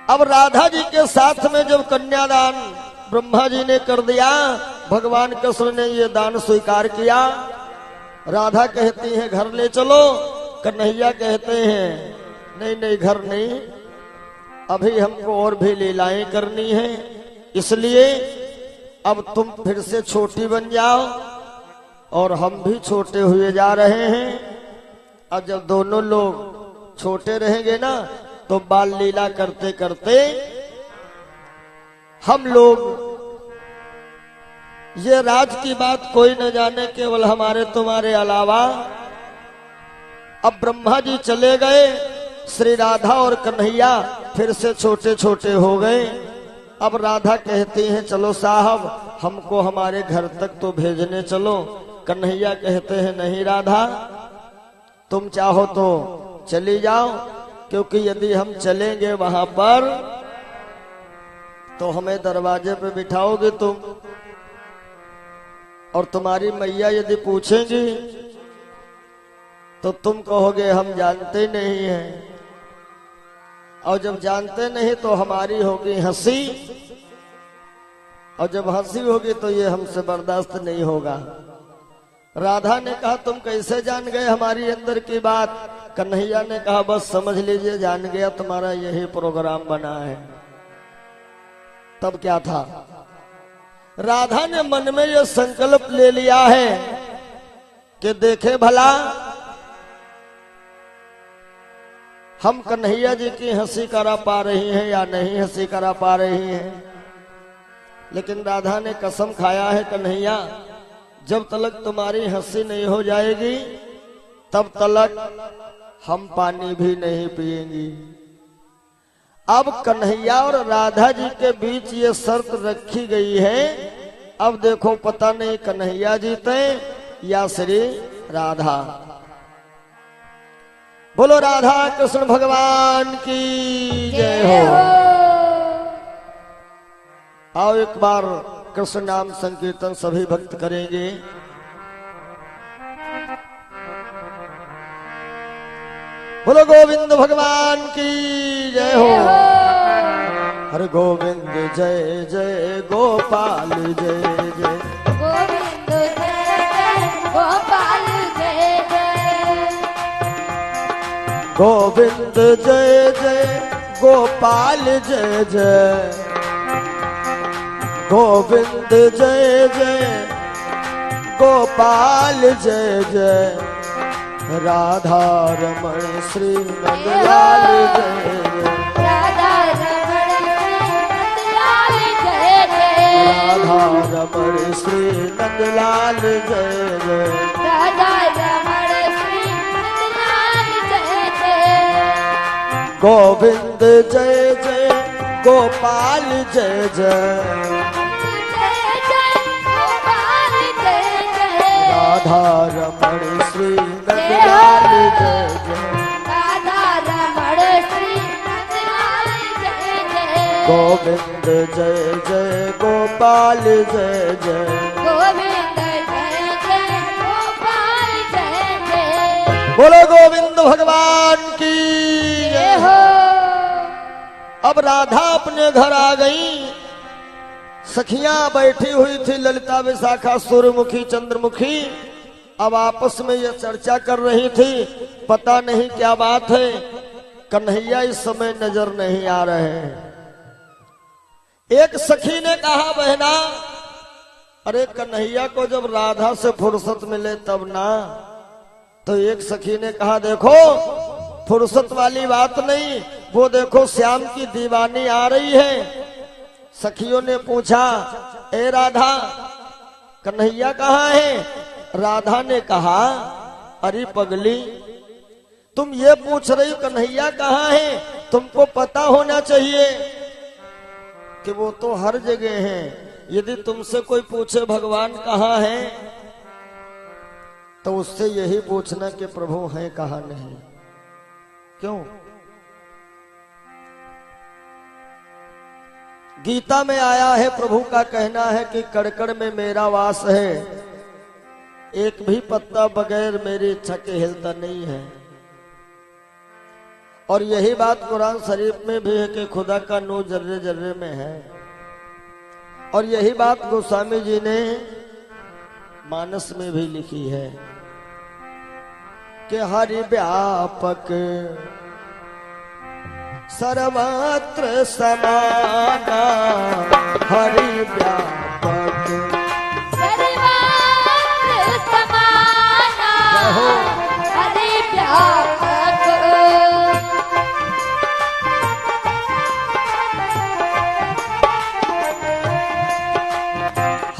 अब राधा जी के साथ में जब कन्यादान ब्रह्मा जी ने कर दिया, भगवान कृष्ण ने ये दान स्वीकार किया। राधा कहती है घर ले चलो, कन्हैया कहते हैं नहीं नहीं घर नहीं, अभी हमको और भी लीलाएं करनी है, इसलिए अब तुम फिर से छोटी बन जाओ और हम भी छोटे हुए जा रहे हैं। अब जब दोनों लोग छोटे रहेंगे ना तो बाल लीला करते करते हम लोग, ये राज की बात कोई न जाने केवल हमारे तुम्हारे अलावा। अब ब्रह्मा जी चले गए, श्री राधा और कन्हैया फिर से छोटे छोटे हो गए। अब राधा कहती हैं चलो साहब हमको हमारे घर तक तो भेजने चलो। कन्हैया कहते हैं नहीं राधा, तुम चाहो तो चली जाओ, क्योंकि यदि हम चलेंगे वहां पर तो हमें दरवाजे पे बिठाओगे तुम, और तुम्हारी मैया यदि पूछेंगी तो तुम कहोगे हम जानते नहीं हैं, और जब जानते नहीं तो हमारी होगी हंसी, और जब हंसी होगी तो ये हमसे बर्दाश्त नहीं होगा। राधा ने कहा तुम कैसे जान गए हमारी अंदर की बात? कन्हैया ने कहा बस समझ लीजिए जान गया, तुम्हारा यही प्रोग्राम बना है। तब क्या था, राधा ने मन में यह संकल्प ले लिया है कि देखे भला हम कन्हैया जी की हंसी करा पा रही हैं या नहीं हंसी करा पा रही हैं। लेकिन राधा ने कसम खाया है कन्हैया जब तलक तुम्हारी हंसी नहीं हो जाएगी तब तलक हम पानी भी नहीं पिएंगी। अब कन्हैया और राधा जी के बीच ये शर्त रखी गई है। अब देखो पता नहीं कन्हैया जीते या श्री राधा। बोलो राधा कृष्ण भगवान की जय हो। आओ एक बार कृष्ण नाम संकीर्तन सभी भक्त करेंगे। बोलो गोविंद भगवान की जय हो। हरे गोविंद जय जय गोपाल जय जय गोविंद जय जय गोपाल जय जय गोविंद जय जय गोपाल जय जय गोविंद जय जय गोपाल जय जय राधा रमण श्री नंदलाल जय जय राधा रमण नंदलाल जय जय राधा रमण श्री नंदलाल जय जय राधा रमण श्री नंदलाल जय जय गोविंद जय जय गोपाल जय जय जय जय गोपाल जय जय राधा रमण श्री नंदलाल जय जय राधा रमण श्री नंदलाल जय जय गोविंद जय जय गोपाल जय जय गोविंद जय जय गोपाल जय जय बोलो गोविंद भगवान की जय जय हो। अब राधा अपने घर आ गई। सखियां बैठी हुई थी ललिता विशाखा सूर्यमुखी चंद्रमुखी। अब आपस में ये चर्चा कर रही थी, पता नहीं क्या बात है। कन्हैया इस समय नजर नहीं आ रहे हैं। एक सखी ने कहा बहना अरे कन्हैया को जब राधा से फुर्सत मिले तब ना। तो एक सखी ने कहा देखो फुर्सत वाली बात नहीं, वो देखो श्याम की दीवानी आ रही है। सखियों ने पूछा ए राधा कन्हैया कहाँ है? राधा ने कहा अरे पगली तुम ये पूछ रही हो कन्हैया कहाँ है? तुमको पता होना चाहिए कि वो तो हर जगह है। यदि तुमसे कोई पूछे भगवान कहाँ है तो उससे यही पूछना कि प्रभु है कहाँ नहीं। क्यों? गीता में आया है, प्रभु का कहना है कि कड़कड़ में मेरा वास है। एक भी पत्ता बगैर मेरी इच्छा के हिलता नहीं है। और यही बात कुरान शरीफ में भी है कि खुदा का नूर जर्रे जर्रे में है। और यही बात गोस्वामी जी ने मानस में भी लिखी है कि हरि व्यापक सर्वत्र समाना, हरि व्यापक सर्वत्र समाना, हरि व्यापक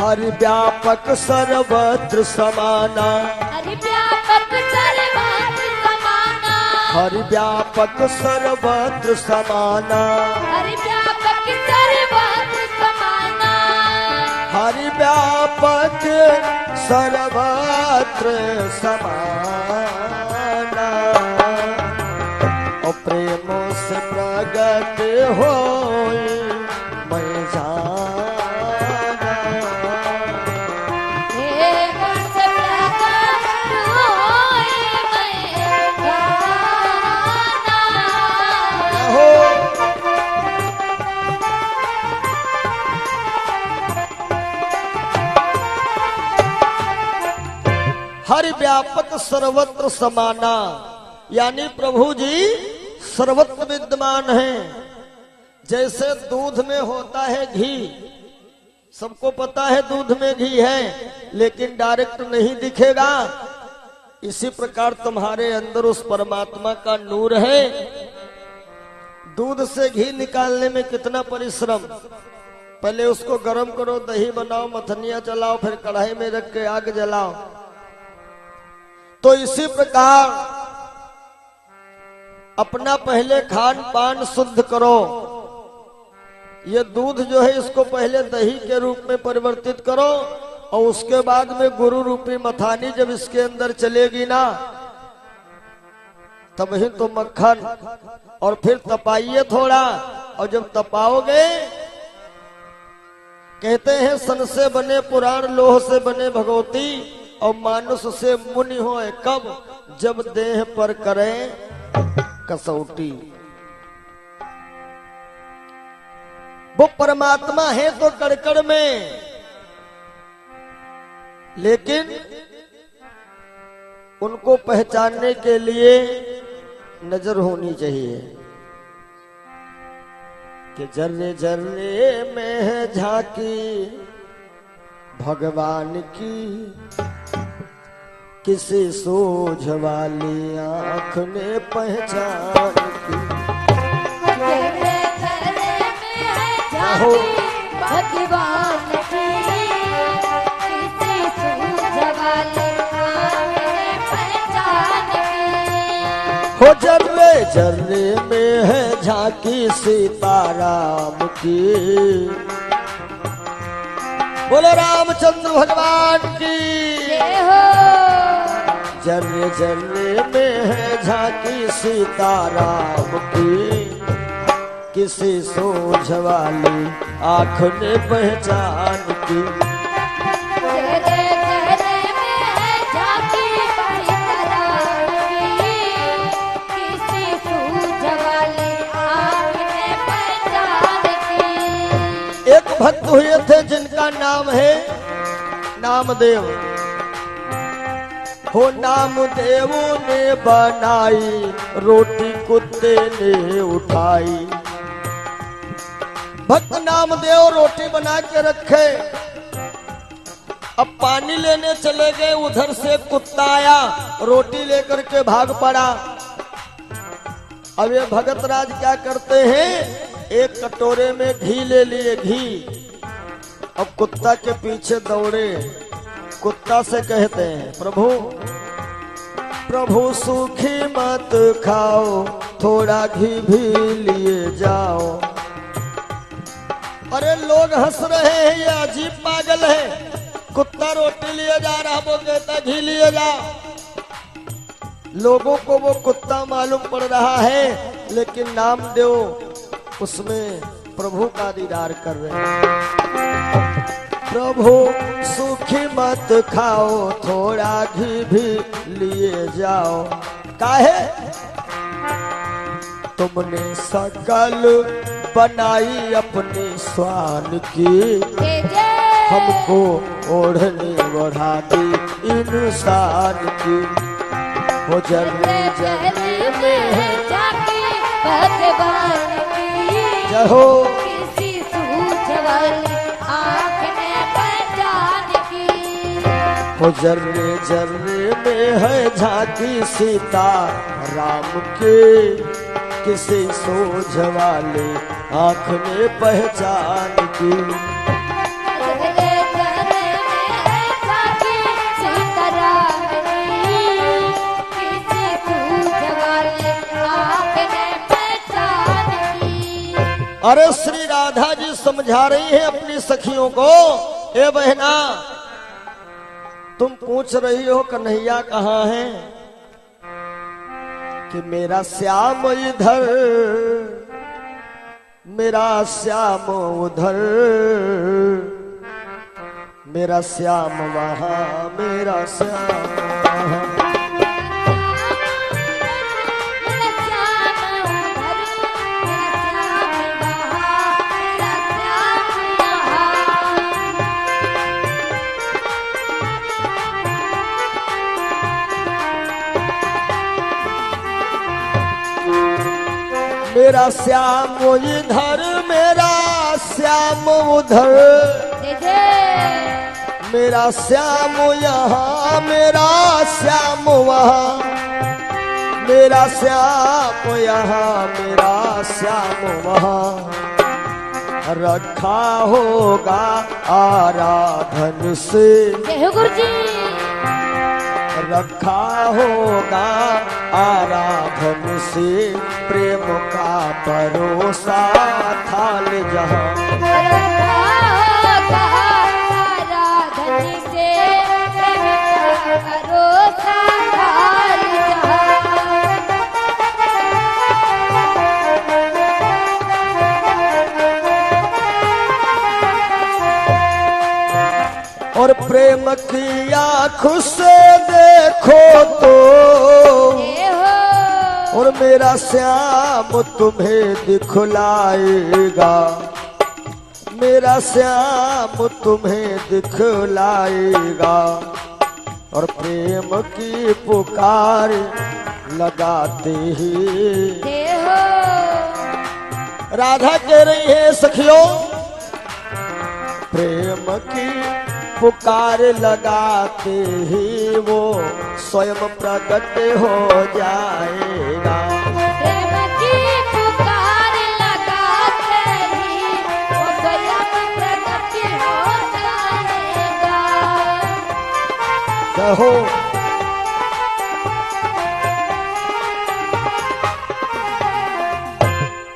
हरि व्यापक सर्वत्र समाना, हरि व्यापक सर्वत्र समाना, हरि व्यापक सर्वत्र समाना, हरि व्यापक सर्वत्र समाना, हरि व्यापक सर्वत्र समाना। और प्रेम से प्रगट होई मैं जाना, प्रेम से प्रकट होए मैं जाना। हो हरि व्यापक सर्वत्र समाना, यानी प्रभु जी सर्वत्र विद्यमान हैं। जैसे दूध में होता है घी, सबको पता है दूध में घी है, लेकिन डायरेक्ट नहीं दिखेगा। इसी प्रकार तुम्हारे अंदर उस परमात्मा का नूर है। दूध से घी निकालने में कितना परिश्रम, पहले उसको गर्म करो, दही बनाओ, मथनिया चलाओ, फिर कढ़ाई में रख के आग जलाओ। तो इसी प्रकार अपना पहले खान पान शुद्ध करो। ये दूध जो है इसको पहले दही के रूप में परिवर्तित करो, और उसके बाद में गुरु रूपी मथानी जब इसके अंदर चलेगी ना, तब ही तो मक्खन। और फिर तपाइए थोड़ा, और जब तपाओगे, कहते हैं सन से बने पुराण, लोह से बने भगवती, और मानुष से मुनि होए कब, जब देह पर करें कसौटी। वो परमात्मा है तो कड़कड़ में, लेकिन उनको पहचानने के लिए नजर होनी चाहिए कि जर्रे जर्रे में है झांकी भगवान की, किसी सोझ वाली आंख ने पहचान की। तेरे तेरे में है झांकी भगवान की, किसी सूझ वाले आँख ने पहचान की। हो जर्रे जर्रे में है झांकी सीताराम की। बोलो रामचंद्र भगवान की। जय हो। जर्रे जर्रे में है झांकी सीताराम की, किसी सोझ वाली आँख ने पहचान की। तेरे तेरे में है झांकी सीताराम की, किसी सूझ वाले आँख ने पहचान की। एक भक्त हुए थे जिनका नाम है नामदेव। हो नामदेव ने बनाई रोटी कुत्ते ने उठाई। भक्त नामदेव रोटी बना के रखे, अब पानी लेने चले गए, उधर से कुत्ता आया, रोटी लेकर के भाग पड़ा। अब ये भगत राज क्या करते हैं, एक कटोरे में घी ले लिए, घी। अब कुत्ता के पीछे दौड़े, कुत्ता से कहते हैं प्रभु प्रभु सूखी मत खाओ, थोड़ा घी भी लिए जाओ। अरे लोग हंस रहे हैं, ये अजीब पागल है, कुत्ता रोटी लिए जा रहा, वो कहता घी लिए जा। लोगों को वो कुत्ता मालूम पड़ रहा है, लेकिन नामदेव उसमें प्रभु का दीदार कर रहे हैं। प्रभु सूखी मत खाओ, थोड़ा घी भी लिए जाओ। काहे? तुमने सकल बनाई अपनी स्वान की, हमको ओढ़ने बढ़ा दी इंसान की। वो जर्रे जर्रे में है जाके भगवान की, जहो किसी सूझ वाली आँख ने पहचान की। वो जर्रे जर्रे में है झांकी सीता राम के, किसी सोझ वाले आँख ने पहचान की। जर्रे जर्रे में है झांकी सीताराम की, किसी सूझ वाले आँख ने पहचान की। अरे श्री राधा जी समझा रही है अपनी सखियों को, ए बहना तुम पूछ रही हो कन्हैया कहाँ है, कि मेरा श्याम इधर, मेरा श्याम उधर, मेरा श्याम वहाँ, मेरा श्याम वहाँ। मेरा श्याम इधर, मेरा श्याम उधर, मेरा श्याम यहाँ, मेरा श्याम वहाँ, मेरा श्याम यहाँ, मेरा श्याम वहाँ। रखा होगा आराधन से, रखा होगा आराधन से, प्रेम का परोसा थाल जहाँ। आराधन से प्रेम का परोसा थाल जहाँ। और प्रेम की आँख से देखो तो, और मेरा श्याम तुम्हें दिखलाएगा, मेरा श्याम तुम्हें दिखलाएगा। और प्रेम की पुकार लगाते ही राधा कह रही है सखियों, प्रेम की पुकार लगाते ही वो स्वयं प्रकट हो जाएगा। प्रेम की पुकार लगाते ही वो स्वयं प्रकट हो जाएगा। कहो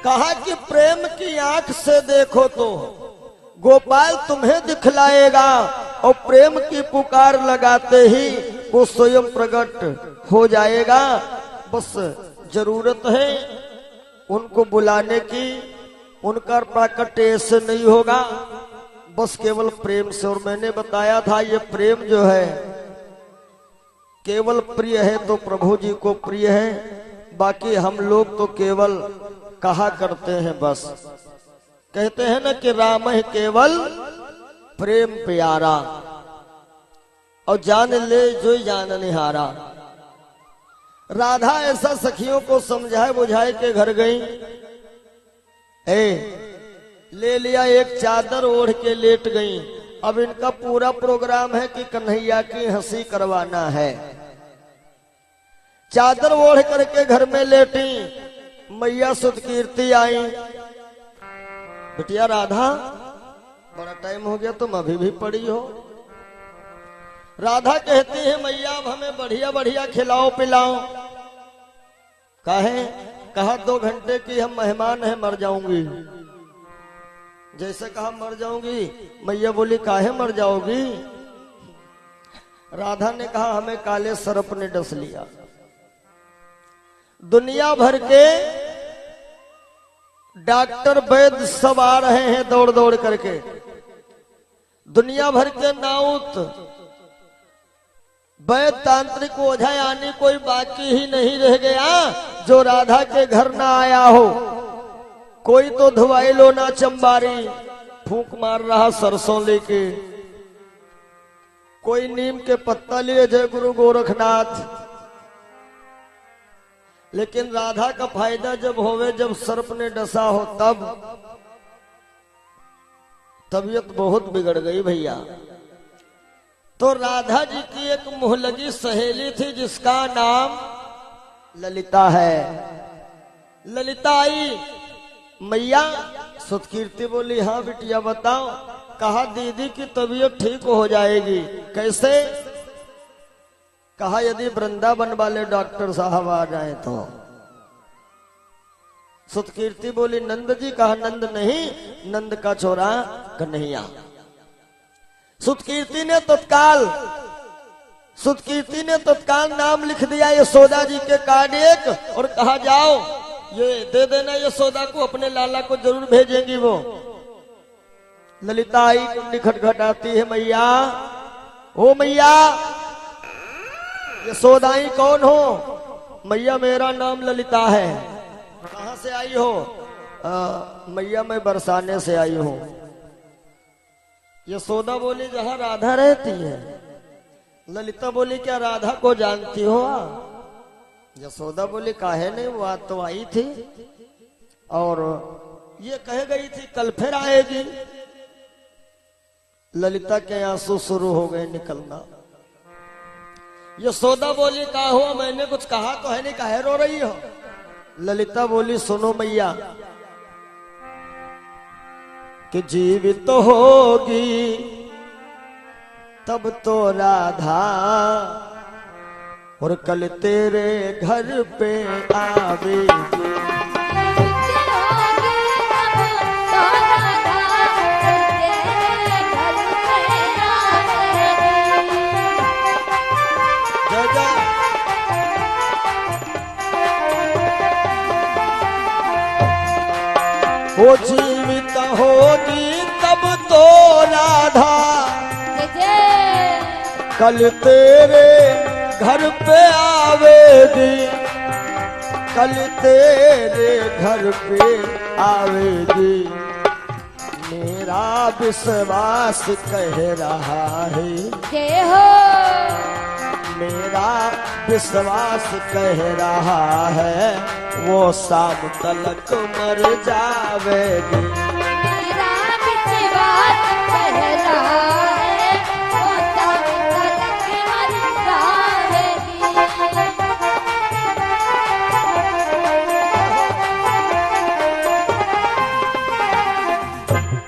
कहा कि प्रेम की आंख से देखो तो गोपाल तुम्हें दिखलाएगा, और प्रेम की पुकार लगाते ही वो स्वयं प्रकट हो जाएगा। बस जरूरत है उनको बुलाने की, उनका प्राकट्य ऐसे नहीं होगा, बस केवल प्रेम से। और मैंने बताया था ये प्रेम जो है केवल प्रिय है तो प्रभु जी को प्रिय है, बाकी हम लोग तो केवल कहा करते हैं। बस कहते हैं ना कि राम है केवल प्रेम प्यारा, और जान ले जो जान निहारा। राधा ऐसा सखियों को समझाए बुझाए के घर गई, ले लिया एक चादर ओढ़ के लेट गई। अब इनका पूरा प्रोग्राम है कि कन्हैया की हंसी करवाना है। चादर ओढ़ करके घर में लेटी, मैया सुतकीर्ति आई, बिटिया राधा बड़ा टाइम हो गया तुम अभी भी पड़ी हो। राधा कहती है मैया अब हमें बढ़िया बढ़िया खिलाओ पिलाओ। कहा 2 घंटे की हम मेहमान हैं, मर जाऊंगी। जैसे कहा मर जाऊंगी, मैया बोली काहे मर जाओगी। राधा ने कहा हमें काले सर्प ने डस लिया। दुनिया भर के डॉक्टर वैद्य सब आ रहे हैं दौड़ दौड़ करके, दुनिया भर के नाउत वैद तांत्रिक ओझा यानी कोई बाकी ही नहीं रह गया जो राधा के घर ना आया हो। कोई तो धुआई लो ना चंबारी फूंक मार रहा सरसों लेके, कोई नीम के पत्ता लिए जय गुरु गोरखनाथ। लेकिन राधा का फायदा जब होवे जब सर्प ने डसा हो तब तबीयत बहुत बिगड़ गई भैया। तो राधा जी की एक मुहलगी सहेली थी जिसका नाम ललिता है। ललिता आई, मैया सुतकीर्ति बोली हाँ बिटिया बताओ। कहा दीदी की तबीयत ठीक हो जाएगी। कैसे? कहा यदि वृंदावन वाले डॉक्टर साहब आ जाए तो। सुतकीर्ति बोली नंद जी? कहा नंद नहीं, नंद का छोरा कन्हैया। सुतकीर्ति ने तत्काल नाम लिख दिया यशोदा जी के कार्ड एक और कहा जाओ ये दे देना यशोदा को, अपने लाला को जरूर भेजेंगी वो। ललिता आई, कुंडी खटखटाती है, मैया ओ मैया। यशोदाई कौन हो? मैया मेरा नाम ललिता है। कहां से आई हो? मैया मैं बरसाने से आई हूं। यशोदा बोली जहां राधा रहती है। ललिता बोली क्या राधा को जानती हो? यशोदा बोली काहे नहीं, वो आज तो आई थी और ये कह गई थी कल फिर आएगी। ललिता के आंसू शुरू हो गए निकलना। यशोदा बोली का हुआ? मैंने कुछ कहा तो है नहीं, काहे रो रही हो? ललिता बोली सुनो मैया कि जीवित होगी तब तो राधा और कल तेरे घर पे आवेगी। वो जीवित होगी तब तो राधा कल तेरे घर पे आवेगी, कल तेरे घर पे आवेगी। मेरा विश्वास कह रहा है जय हो, मेरा विश्वास कह रहा है वो शाम तलक मर जावेगी। मेरा विश्वास कह रहा है वो शाम तलक मर जावेगी।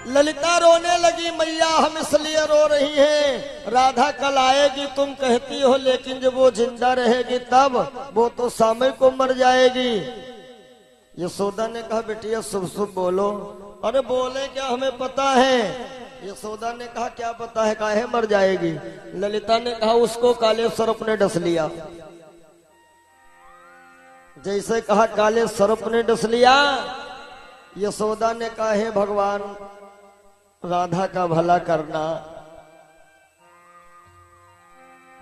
ललिता रोने लगी, मैया हम इसलिए रो रही हैं, राधा कल आएगी तुम कहती हो, लेकिन जब वो जिंदा रहेगी तब वो तो सामय को मर जाएगी। यशोदा ने कहा बेटिया शुभ शुभ बोलो। अरे बोले क्या, हमें पता है। यशोदा ने कहा क्या पता है, काहे मर जाएगी? ललिता ने कहा उसको काले सर्प ने डस लिया। जैसे कहा काले सर्प ने डस लिया, यशोदा ने कहा हे भगवान राधा का भला करना।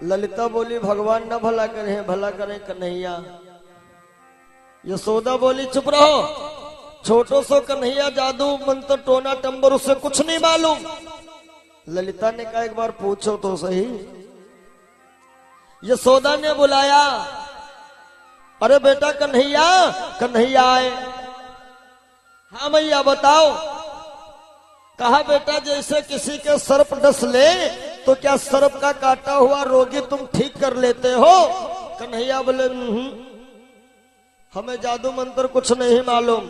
ललिता बोली भगवान न भला करे, भला करे कन्हैया। यशोदा बोली चुप रहो, छोटो सो कन्हैया जादू मंत्र टोना टंबर उससे कुछ नहीं मालूम। ललिता ने कहा एक बार पूछो तो सही। यशोदा ने बुलाया, अरे बेटा कन्हैया। कन्हैया आए, हाँ मैया बताओ। कहा बेटा जैसे किसी के सर्प डस ले तो क्या सर्प का काटा हुआ रोगी तुम ठीक कर लेते हो? कन्हैया बोले हमें जादू मंत्र कुछ नहीं मालूम।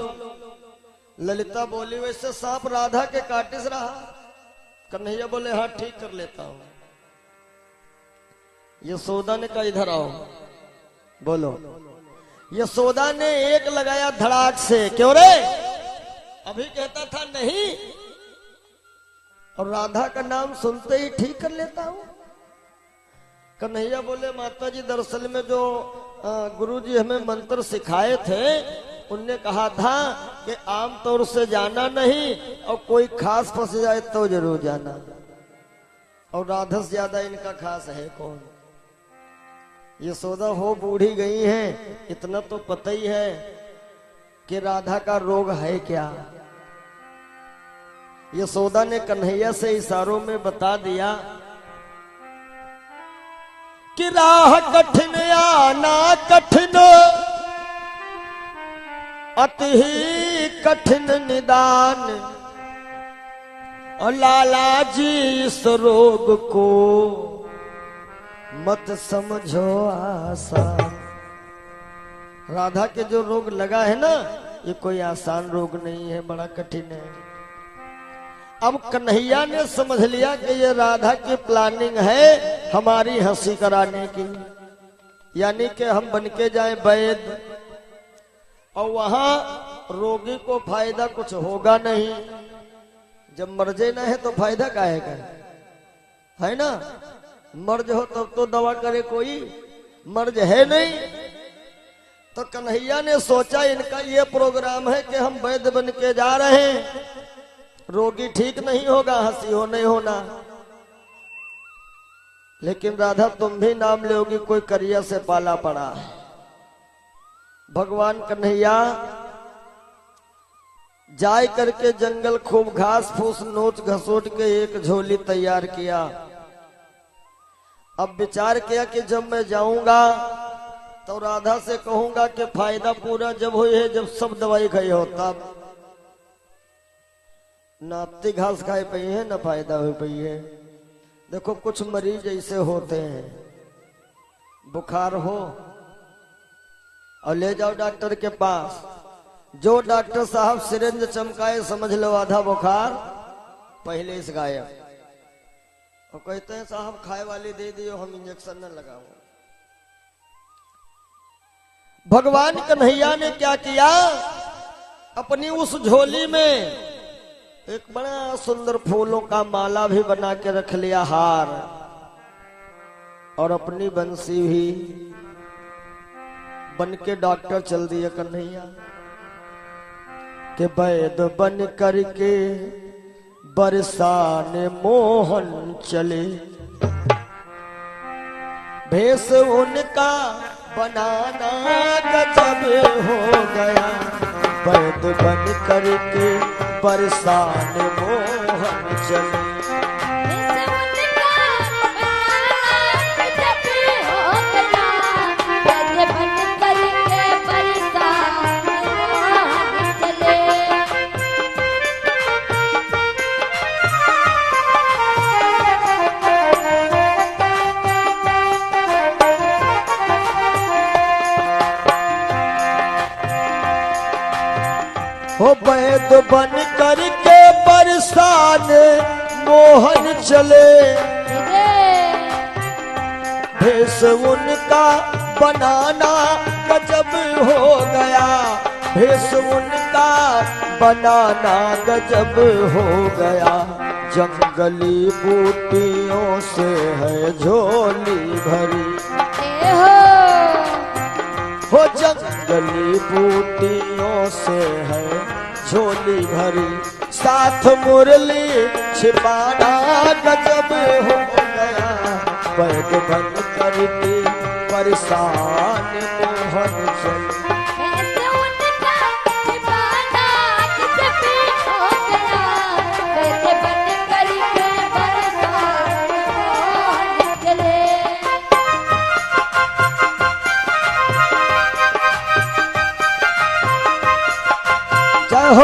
ललिता बोली वैसे सांप राधा के काटे से रहा? कन्हैया बोले हाँ ठीक कर लेता हूं। यशोदा ने कहा इधर आओ, बोलो। यशोदा ने एक लगाया धड़ाक से, क्यों रे? अभी कहता था नहीं, और राधा का नाम सुनते ही ठीक कर लेता हूं। कन्हैया बोले माता जी दरअसल में जो गुरुजी हमें मंत्र सिखाए थे उनने कहा था कि आम तौर से जाना नहीं और कोई खास फंस जाए तो जरूर जाना। और राधा से ज्यादा इनका खास है कौन? यशोदा हो बूढ़ी गई हैं, इतना तो पता ही है कि राधा का रोग है क्या। यशोदा ने कन्हैया से इशारों में बता दिया कि राह कठिन आना कठिन, अति ही कठिन निदान, और लाला जी इस रोग को मत समझो आसान। राधा के जो रोग लगा है ना, ये कोई आसान रोग नहीं है, बड़ा कठिन है। अब कन्हैया ने समझ लिया कि ये राधा की प्लानिंग है हमारी हंसी कराने की, यानी कि हम बनके जाएं वैद्य, और वहां रोगी को फायदा कुछ होगा नहीं। जब मर्जे ना है तो फायदा काहे का है ना। मर्ज हो तब तो दवा करे कोई, मर्ज है नहीं। तो कन्हैया ने सोचा इनका ये प्रोग्राम है कि हम वैद्य बन के जा रहे हैं, रोगी ठीक नहीं होगा, हंसी हो नहीं होना। लेकिन राधा तुम भी नाम लोगी, कोई करिया से पाला पड़ा है। भगवान कन्हैया जाय करके जंगल खूब घास फूस नोच घसोट के एक झोली तैयार किया। अब विचार किया कि जब मैं जाऊंगा तो राधा से कहूंगा कि फायदा पूरा जब हुई है जब सब दवाई खाई हो, तब नापती घास खाई पई है न फायदा हुई पई है। देखो कुछ मरीज ऐसे होते हैं, बुखार हो और ले जाओ डॉक्टर के पास, जो डॉक्टर साहब सिरिंज चमकाए समझ लो आधा बुखार पहले से गायब, और कहते हैं साहब खाए वाली दे दियो, हम इंजेक्शन न लगाओ। भगवान कन्हैया ने क्या किया, अपनी उस झोली में एक बड़ा सुंदर फूलों का माला भी बना के रख लिया, हार, और अपनी बंसी भी बन के डॉक्टर चल दिया कन्हैया के वैद्य बन करके बरसाने मोहन चले। भेष उनका बनाना गजब हो गया, वैद्य बन करके बरसाने मोहन चले। हो वैद्य बन करके बरसान मोहन चले। भेष उनका बनाना गजब हो गया, भेष उनका बनाना गजब हो गया। जंगली बूटियों से है झोली भरी, हो जंगली बूटियों से है झोली भरी। साथ मुरली छिपाना गजब हो गया, वैद्य बन करके परेशान मोहन चले। हो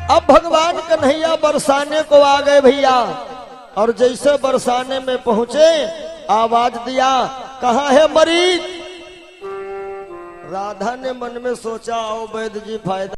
अब भगवान कन्हैया बरसाने को आ गए भैया, और जैसे बरसाने में पहुंचे आवाज दिया, कहाँ है मरीज। राधा ने मन में सोचा, आओ वैद्य जी फायदा